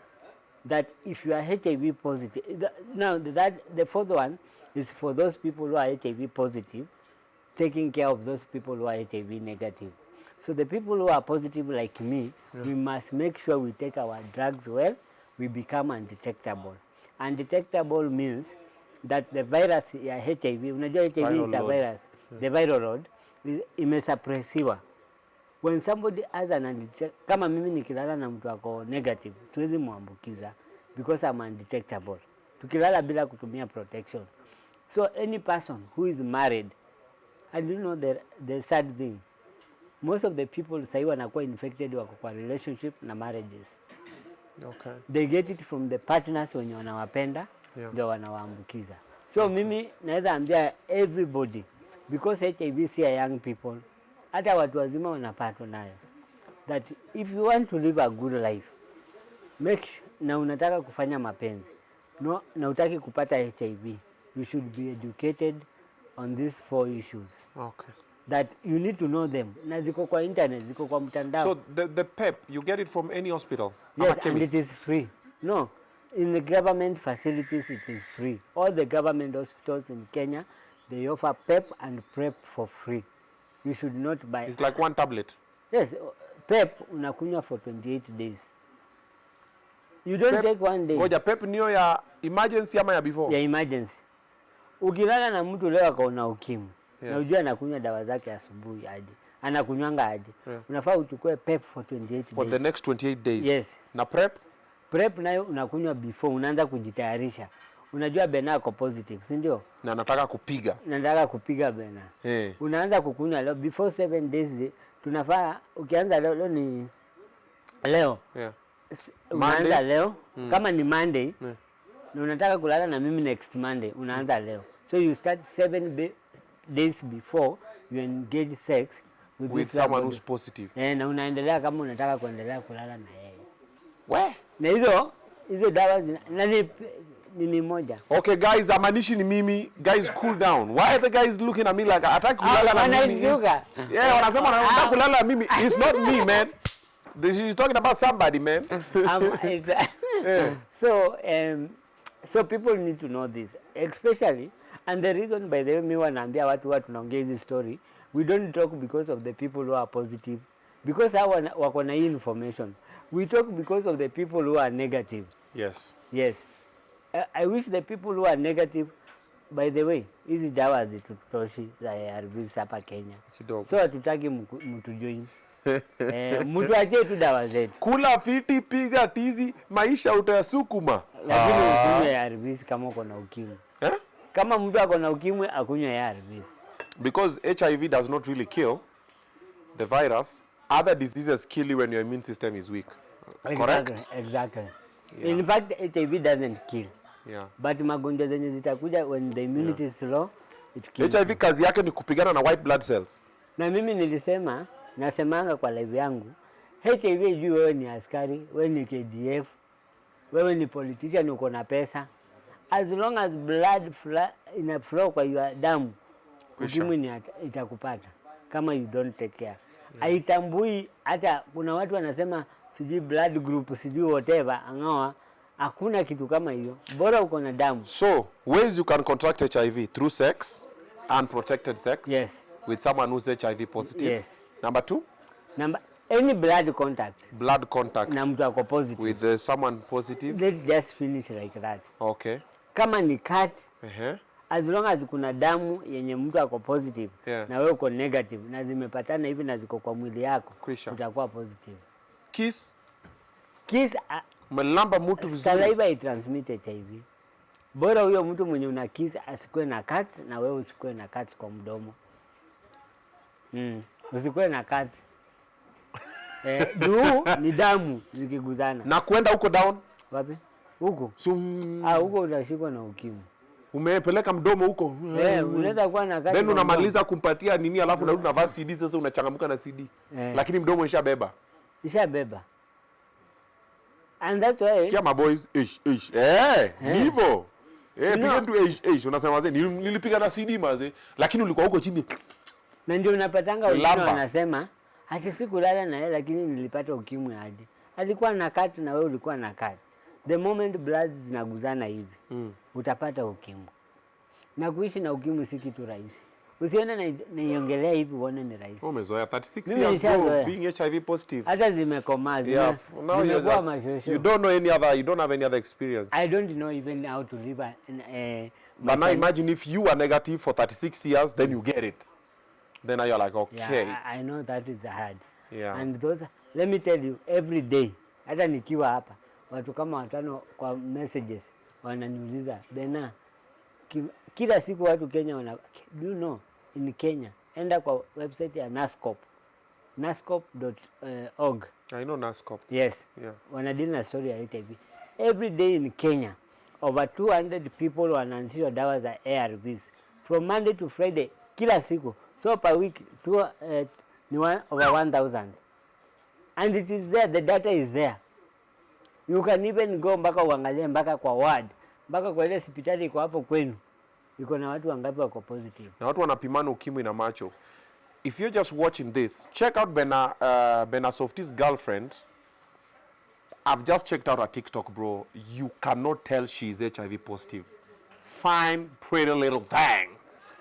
that if you are HIV positive, the fourth one is for those people who are HIV positive, taking care of those people who are HIV negative. So the people who are positive like me, we must make sure we take our drugs well, we become undetectable. Undetectable means that the virus ya HIV, unajua HIV is a virus, the viral load, imesuppressiwa. When somebody has kama mimi nikilala na mtu wako negative, tuwezi muambukiza because I'm undetectable. Tukilala bila kutumia protection. So any person who is married, I do know the sad thing. Most of the people sahi wanakuwa infected wako kwa relationship na marriages. Okay. They get it from the partners wenye wanawapenda, ndio wanawaambukiza. So mimi naweza ambia everybody, because HIV si young people, hata watu wazima wanapatwa nayo, that if you want to live a good life, na unataka kufanya mapenzi, na utaki kupata HIV, you should be educated on these 4 issues. Okay. That you need to know them. Na ziko kwa internet, ziko kwa mtandao. So the PEP, you get it from any hospital? Yes, and it is free. No, in the government facilities it is free. All the government hospitals in Kenya, they offer PEP and PrEP for free. You should not buy. It's like 1 tablet? Yes, PEP unakunywa for 28 days. You don't take 1 day. Ngoja, PEP niyo ya emergency ama ya before? Ya emergency. Ukilala na mtu leo akaona ukimwi, na ujua anakunywa dawa zake asubuhi aje, anakunywanga aje, unafaa uchukue PEP for 28 days. For the next 28 days? Yes. Na PrEP? PrEP nayo unakunywa before, unaanza kujitayarisha. Unajua Bena ako positive, si ndio? Na nataka kupiga. Nataka kupiga Bena. Unaanza kukunywa leo before 7 days. Tunafaa ukianza leo ni leo. unaanza leo. Kama ni Monday na unataka kulala na mimi next Monday, unaanza leo. So you start 7 days before you engage sex with someone who's positive. Na unaendelea kama unataka kuendelea kulala na yeye. We? Na hizo dawa ni moja. Okay guys, amanishi ni mimi. Guys, cool down. Why are the guys looking at me like ataki kulala na mimi? Yeah, wanasema wanataka kulala na mimi. It's not me, man. She's talking about somebody, man. So people need to know this, especially, and the reason by the way mi wanaambia watu tunaongea hizi story, we don't talk because of the people who are positive, because hawa wako na hii information. We talk because of the people who are negative. Yes. I wish the people who are negative, by the way, hizi dawa hazitutoshi za ARVs hapa Kenya. So hatutaki mtu join. Mtu ache tu dawa zetu. Kula fiti, piga tizi, maisha utayasukuma. Lakini ukunywe ARVs kama uko na ukimwi. Kama mtu ako na ukimwi akunywe ARVs. Because HIV does not really kill the virus. Other diseases kill you when your immune system is weak. Correct? Exactly. Yeah. In fact, HIV doesn't kill. Yeah. But magonjwa zenye zitakuja when the immunity is low, it kills. HIV kazi yake ni kupigana na white blood cells. Na mimi nasemanga kwa live yangu, HIV juu wewe ni askari, wewe ni KDF, wewe ni politician, uko na pesa. As long as blood ina flow kwa your damu, ukimwi itakupata kama you don't take care. Haitambui hata kuna watu wanasema sijui blood group, sijui whatever, angawa hakuna kitu kama hiyo. Bora uko na damu. So, ways you can contract HIV through sex, unprotected sex. Yes. With someone who's HIV positive. Yes. Number 2? Any blood contact. Blood contact. Na mtu ako positive. With someone positive. Let's just finish like that. Okay. Kama ni cut, as long as kuna damu yenye mtu ako positive, na wewe uko negative, na zimepatana hivi na ziko kwa mwili yako, utakuwa positive. Kiss? Melamba mtu vizuri. Saliva itransmit HIV. Bora huyo mtu mwenye una kiss asikuwe na cut na wewe usikuwe na cut kwa mdomo. Usikuwe na cut. Juu ni damu zikiguzana. Na kwenda huko down? Wapi? Huko. Huko utashikwa na ukimwi. Umepeleka mdomo huko. Unaweza kuwa na cut. Then unamaliza kumpatia nini alafu unarudi unavaa CD sasa unachangamka na CD. Lakini mdomo ishabeba. And that's why sikia my boys hivyo. Piga tu unasema wazee nilipiga na CD maze lakini ulikuwa huko chini. Na ndio unapatanga wengine wanasema ati sikulala na yeye lakini nilipata ukimwi aje. Alikuwa na cut na wewe ulikuwa na cut. The moment blood zinaguzana hivi, utapata ukimwi. Na kuishi na ukimwi si kitu rahisi. Usione naiongelea hivi uone ni rahisi. Umezoea 36 years bro, being HIV positive. Hata zimekomaa. Zimekuwa mashosho. You don't have any other experience. I don't know even how to live but now imagine if you are negative for 36 years, then you get it. Then you're like, okay. Yeah, I know that is hard. Yeah. And let me tell you, every day, hata nikiwa hapa, watu kama 5 kwa messages, wananiuliza, Bena, kila siku watu Kenya do you know, in Kenya, enda kwa website ya NASCOP, nascop.org. I know NASCOP. Yes. Yeah. Wanadili na story ya HIV. Every day in Kenya, over 200 people wanaanzishwa dawa za ARVs. From Monday to Friday, kila siku. So per week, over 1,000. And it is there, the data is there. You can even go mpaka uangalie mpaka kwa ward, mpaka kwa ile hospitali iko hapo kwenu. Iko na watu wangapi wako positive. Na watu wanapimana ukimwi na macho. If you're just watching this, check out Bena Softy's girlfriend. I've just checked out her TikTok, bro. You cannot tell she's HIV positive. Fine, pretty little thing.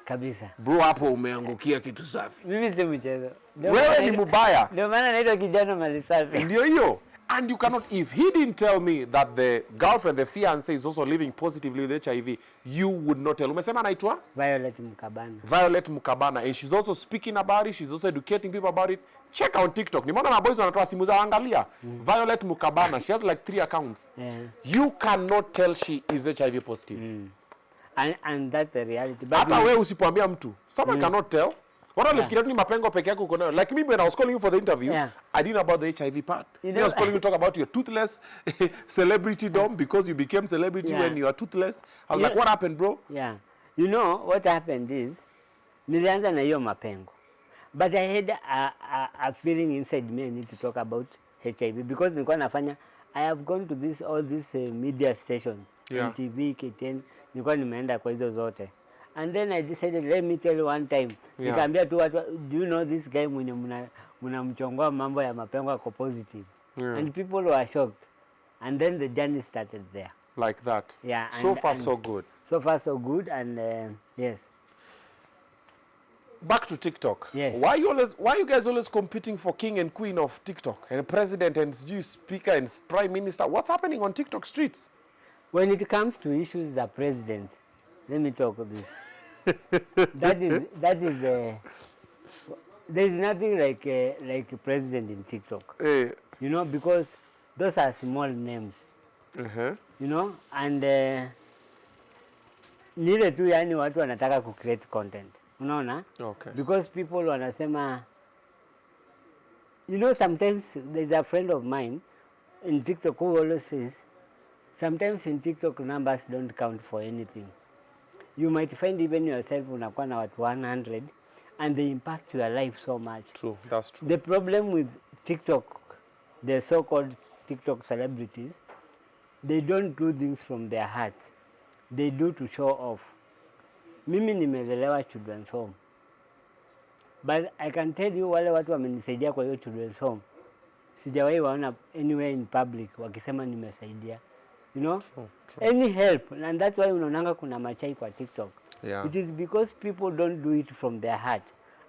Kabisa. Bro, hapo umeangukia kitu safi. Mimi si mchezo. Wewe ni mubaya. Ndio maana naitwa kijana mali safi. Ndio hiyo. And you cannot, if he didn't tell me that the girlfriend, the fiancé is also living positively with HIV, you would not tell. Umesema anaitwa? Violet Mukabana. And she's also speaking about it. She's also educating people about it. Check out TikTok. Nimeona maboys wanatoa simu zao, angalia. Violet Mukabana. She has like 3 accounts. Yeah. You cannot tell she is HIV positive. And that's the reality. Hata wewe usipoambia mtu. Someone cannot tell. What are you ni mapengo peke yako uko nayo? Like me when I was calling you for the interview, I didn't know about the HIV part. I was calling you to talk about your toothless celebrity dom because you became celebrity when you are toothless. I was like, what happened, bro? Yeah. You know what happened is nilianza na hiyo mapengo. But I had a feeling inside me I need to talk about HIV because nilikuwa nafanya, I have gone to all these media stations, NTV, KTN, nilikuwa nimeenda kwa hizo zote. And then I decided, let me tell you one time. Nikaambia tu watu, do you know this guy mwenye mnamchongoa mambo ya mapengo yako positive? And people were shocked. And then the journey started there. Like that. Yeah. So far, so good. So far, so good. And yes. Back to TikTok. Yes. Why you guys always competing for king and queen of TikTok? And president and speaker and prime minister? What's happening on TikTok streets? When it comes to issues of president, let me talk of this. that is there is nothing like a president in TikTok. You know, because those are small names. You know, and nile tu yani watu wanataka ku create content. Unaona? Okay. Because people wanasema, you know, sometimes there's a friend of mine in TikTok who always says, sometimes in TikTok numbers don't count for anything. You might find even yourself unakuwa na watu 100 and they impact your life so much. True, that's true. The problem with TikTok, the so-called TikTok celebrities, they don't do things from their heart. They do to show off. Mimi nimelelewa children's home. But I can tell you wale watu wamenisaidia kwa hiyo children's home, sijawahi waona anywhere in public wakisema nimesaidia. You know? True. Any help. And that's why unaonanga kuna machai kwa TikTok. Yeah. It is because people don't do it from their heart.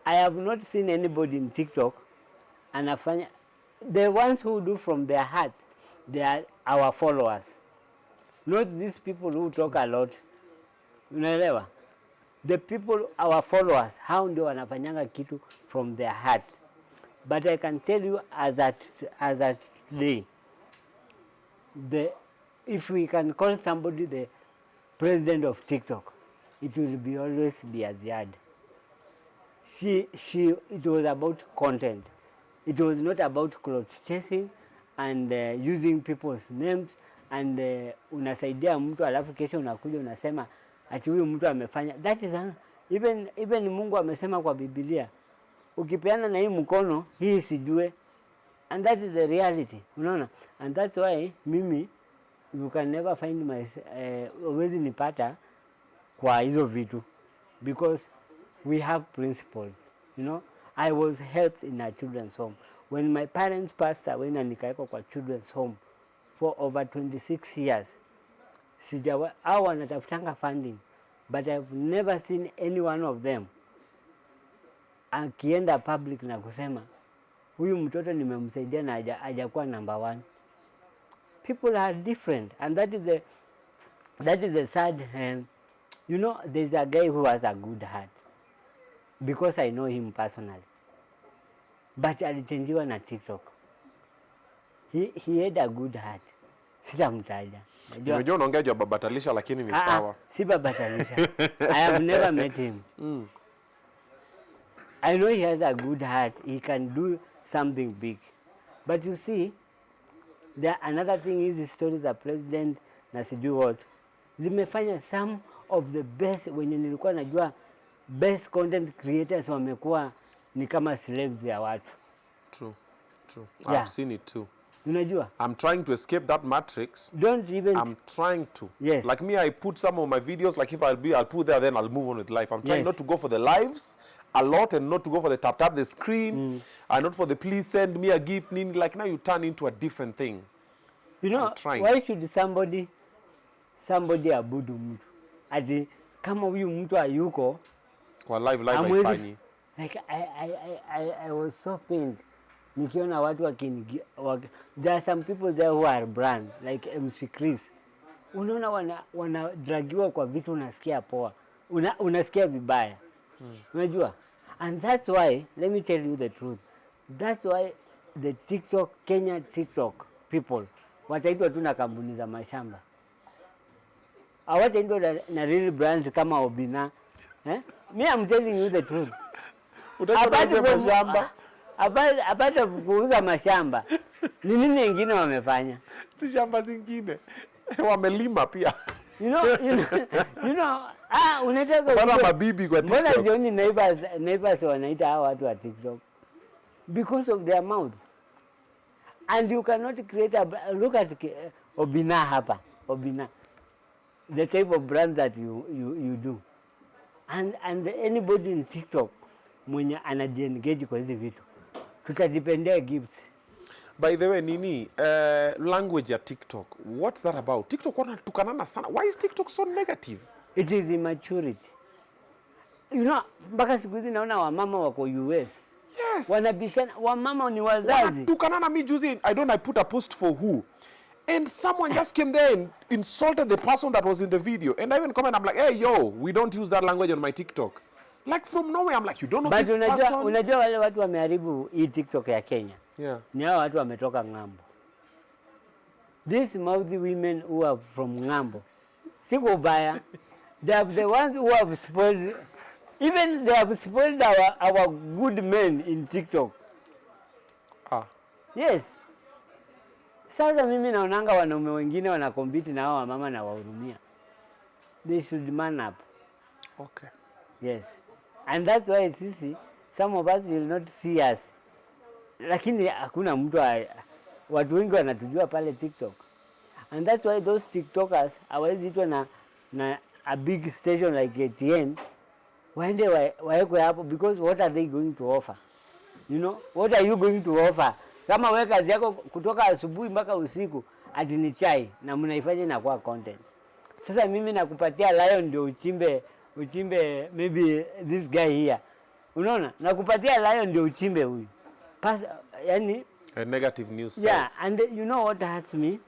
I have not seen anybody in TikTok anafanya. The ones who do from their heart, they are our followers. Not these people who talk a lot. Unaelewa? The people, our followers, hao ndio wanafanyanga kitu from their heart. But I can tell you as at today, if we can call somebody the president of TikTok, it will be always be Aziad. It was about content. It was not about clout chasing and using people's names and unasaidia mtu alafu kesho unakuja unasema ati huyu mtu amefanya. That is even Mungu amesema kwa Biblia, ukipeana na hii mkono hii sijue, and that is the reality, unaona. And that's why mimi, you can never find my uwezi nipata kwa hizo vitu, because we have principles, you know. I was helped in a children's home when my parents passed away na nikaekwa kwa children's home for over 26 years. Hao wanatafutanga funding, but I've never seen any one of them akienda public na kusema huyu mtoto nimemsaidia na hajakuwa number 1. People are different, and that is the sad. You know, there's a guy who has a good heart because I know him personally, but alichenjiwa na TikTok. He had a good heart. Sitamtaja. Unajua unaongea juu Baba Talisha lakini ni sawa. Si Baba Talisha. I have never met him. I know he has a good heart. He can do something big. But you see, another thing is the story the president na sijui what. Zimefanya some of the best, wenye nilikuwa najua best content creators wamekuwa ni kama slaves ya watu. True. Yeah. I've seen it too. Unajua? I'm trying to escape that matrix. I'm trying to. Yes. Like me, I put some of my videos, like if I'll put there, then I'll move on with life. I'm trying not to go for the lives a lot and not to go for the tap the screen and not for the please send me a gift. Like now you turn into a different thing. You know, why should somebody abudu mtu? Ati kama huyu mtu hayuko kwa live haifanyi. Like I was so pained nikiona watu there are some people there who are brand like MC Chris. Unaona wanadragiwa kwa vitu, unasikia poa, unasikia vibaya. Unajua? And that's why, let me tell you the truth, that's why the Kenya TikTok people wataitwa tu na kampuni za mashamba. Hawataitwa na real brands kama Obinna. Me, I'm telling you the truth. Utakuuza mashamba. Apart kuuza mashamba. Ni nini wengine wamefanya? Si shamba zingine. Wamelima pia. Unataka bana mabibi kwa TikTok. Mbona sioni neighbors wanaita hao watu wa TikTok? Because of their mouth. And you cannot create look at Obinna hapa. Obinna. The type of brand that you do. And anybody in TikTok mwenye anajiengage kwa hizi vitu. Tutadependea gifts. By the way, Nini, language ya TikTok, what's that about? TikTok wanatukanana sana. Why is TikTok so negative? It is immaturity. Mpaka siku hizi naona wamama wako US. Yes. Wanabishana, wamama ni wazazi. Wanatukanana mi juzi, I put a post for who. And someone just came there and insulted the person that was in the video. And I even comment, I'm like, hey, yo, we don't use that language on my TikTok. Like from nowhere, I'm like, you don't know this person? Unajua wale watu wameharibu hii TikTok ya Kenya. Yeah. Ni hao watu wametoka ng'ambo. These mouthy women who are from ng'ambo. Siko ubaya. They are the ones who have spoiled, even they have spoiled our good men in TikTok. Yes. Sasa mimi naonanga wanaume wengine wanakompete na hao mama na wahurumia. They should man up. Okay. Yes. And that's why sisi, some of us will not see us. Lakini hakuna mtu watu wengi wanatujua pale TikTok. And that's why those TikTokers hawezi itwa na a big station like ATN waende waekwe hapo, because what are they going to offer? What are you going to offer? Kama wewe kazi yako kutoka asubuhi mpaka usiku ati ni chai na mnaifanya na kwa content. Sasa mimi nakupatia lion ndio uchimbe maybe this guy here. Unaona? Nakupatia lion ndio uchimbe huyu. Yani a negative news. Yeah, and you know what hurts me?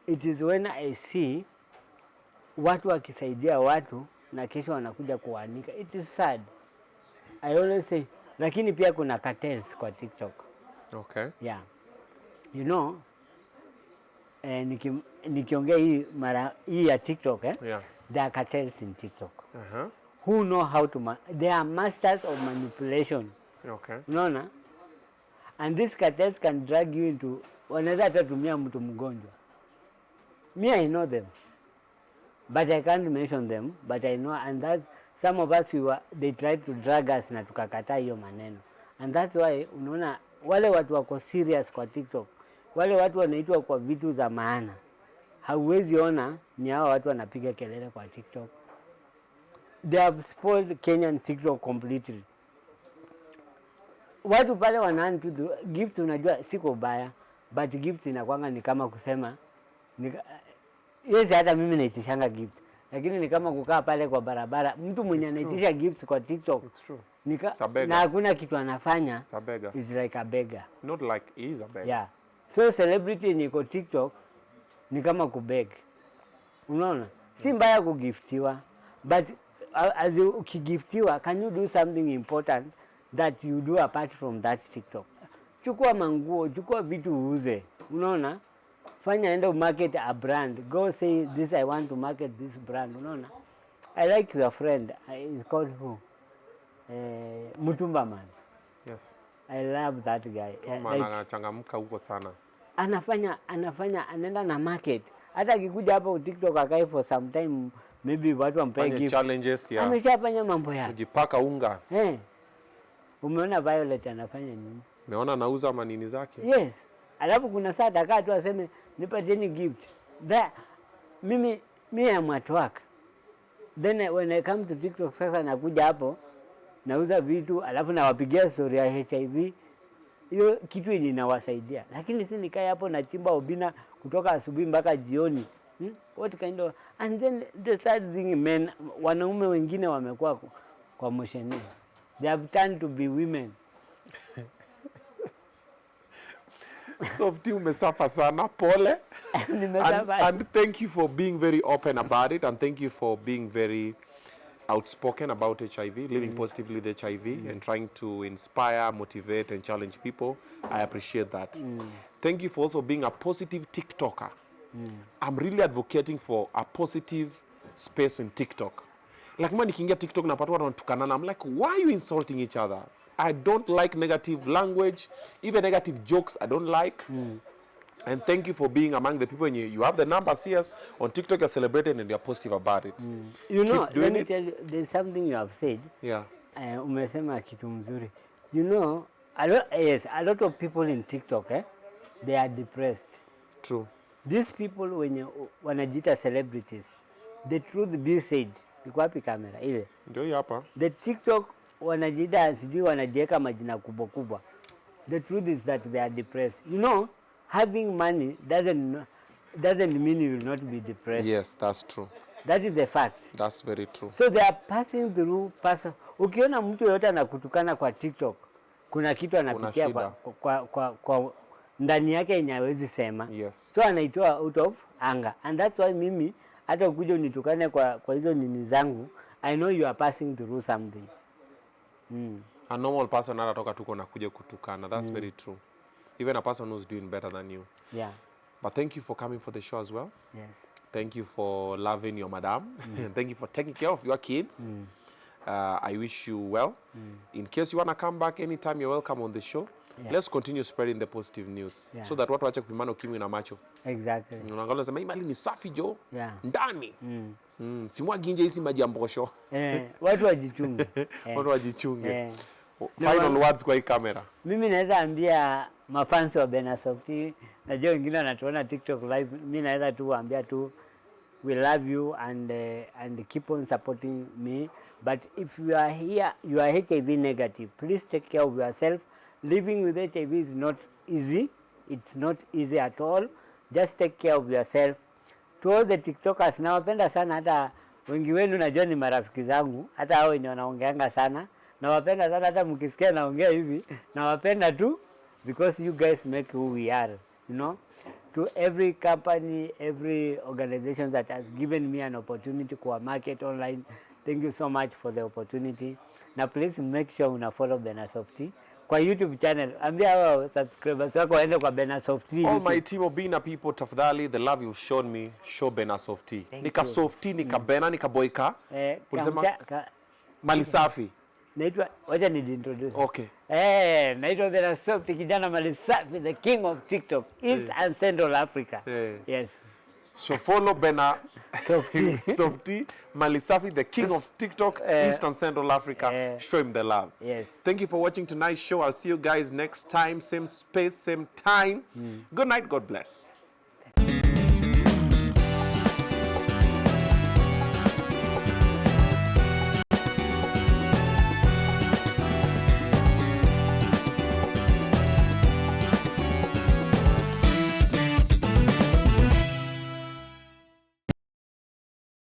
It is when I see watu wakisaidia watu na kesho wanakuja kuanika. It is sad. I always say, lakini pia kuna cartels kwa TikTok. Okay. Yeah. Nikiongea hii ya TikTok, Yeah. There are cartels in TikTok. Who know how to they are masters of manipulation. Okay. Unaona? And these cartels can drag you into, wanaweza tatumia mtu mgonjwa. Me, I know them. But I can't mention them, but I know, and that's some of us they tried to drag us na tukakataa hiyo maneno. And that's why unaona wale watu wako serious kwa TikTok, wale watu wanaitwa kwa vitu za maana, hauwezi ona ni hao watu wanapiga kelele kwa TikTok. They have spoiled Kenyan TikTok completely. Watu pale wanaani tu gift, unajua siko ubaya, but gift inakwanga ni kama kusema yes, hata mimi naitishanga gift, lakini ni kama kukaa pale kwa barabara mtu mwenye anaitisha gifts kwa TikTok. It's true. Na hakuna kitu anafanya. It's a beggar. Is like a beggar. Not like he is a beggar. Yeah. So celebrity yenye iko TikTok ni kama kubeg. Unaona? Si mbaya kugiftiwa, but as you ukigiftiwa, can you do something important that you do apart from that TikTok? Chukua manguo, chukua vitu uuze. Unaona? Fanya enda market a brand. Go say this, I want to market this brand. Unaona? I like your friend. He's called who? Mutumba man. Yes. I love that guy. Anachangamka huko sana. Anafanya anaenda na market. Hata akikuja hapa TikTok akae for some time, maybe watu wampe gift. Challenges ya. Ameshafanya mambo yake. Kujipaka unga. Umeona Violet anafanya nini? Umeona anauza manini zake? Yes. Alafu kuna saa atakaa tu aseme nipatieni gift. Mimi am at work. Then when I come to TikTok sasa nakuja hapo nauza vitu, alafu nawapigia story ya HIV. Hiyo kitu yenye inawasaidia. Lakini si nikae hapo na chimba Obinna kutoka asubuhi mpaka jioni. What kind of, and then the third thing, men, wanaume wengine wamekuwa kwa mosheni. They have turned to be women. Softy, umesafa sana, pole. And thank you for being very open about it, and thank you for being very outspoken about HIV, living positively with HIV, and trying to inspire, motivate, and challenge people. I appreciate that. Thank you for also being a positive TikToker. I'm really advocating for a positive space in TikTok. Like mimi nikiingia TikTok napata watu wanatukanana. I'm like, why are you insulting each other? I don't like negative language, even negative jokes I don't like. And thank you for being among the people. And you have the numbers here on TikTok. You're celebrating and you're positive about it. You know, Keep doing let me it. tell you, there's something you have said. Yeah. Umesema kitu mzuri. You know, a lot of people in TikTok, they are depressed. True. These people wenye wanajiita celebrities, the truth be said, iko wapi kamera ile? Ndio hii hapa. The TikTok wanajiita sijui wanajiweka majina kubwa kubwa. The truth is that they are depressed. You know, having money doesn't mean you will not be depressed. Yes, that's true. That is the fact. That's very true. So they are passing through ukiona mtu yote anakutukana kwa TikTok, kuna kitu anapitia kwa ndani yake yenye hawezi sema. Yes. So anaitoa out of anger. And that's why mimi hata ukuje unitukane kwa hizo nini zangu, I know you are passing through something. A normal person anatoka tuko na kuja kutukana. That's very true. Even a person who's doing better than you. Yeah. But thank you for coming for the show as well. Yes. Thank you for loving your madam. Thank you for taking care of your kids. I wish you well. In case you want to come back anytime, you're welcome on the show. Yeah. Let's continue spreading the positive news. Yeah. So that watu wache kupimana ukimwi na macho. Exactly. Unaangalia unasema hii mali ni safi jo. Yeah. Ndani. Simwagi nje hizi maji ya mbosho. Watu wajichunge. Watu wajichunge. Final words kwa hii kamera. Mimi naweza ambia mafans wa Bena Softy, najua wengine wanatuona TikTok live, mimi naweza tu waambia tu we love you and keep on supporting me. But if you are here, you are HIV negative, please take care of yourself. Living with HIV is not easy. It's not easy at all. Just take care of yourself. To all the TikTokers, nawapenda sana, hata wengi wenu najua ni marafiki zangu, hata hao wenye wanaongeanga sana. Nawapenda sana, hata mkisikia naongea hivi, nawapenda tu because you guys make who we are, you know. To every company, every organization that has given me an opportunity to market online, thank you so much for the opportunity. Now please make sure una follow Bena Softy kwa YouTube channel. Ambia hao subscribers wako waende kwa Bena Softy. All my team Obinna people, tafadhali, the love you've shown me, show Bena Softy. Nika Softy, nika Bena, nika Boyka. Ulisema mali safi. Naitwa, wacha nijiintroduce. Okay. Naitwa Bena Softy, kijana mali safi, the king of TikTok, East and Central Africa. Yes. So follow Bena Softy. Softy, mali safi, the king of TikTok, East and Central Africa. Show him the love. Yes. Thank you for watching tonight's show. I'll see you guys next time, same space, same time. Good night, God bless.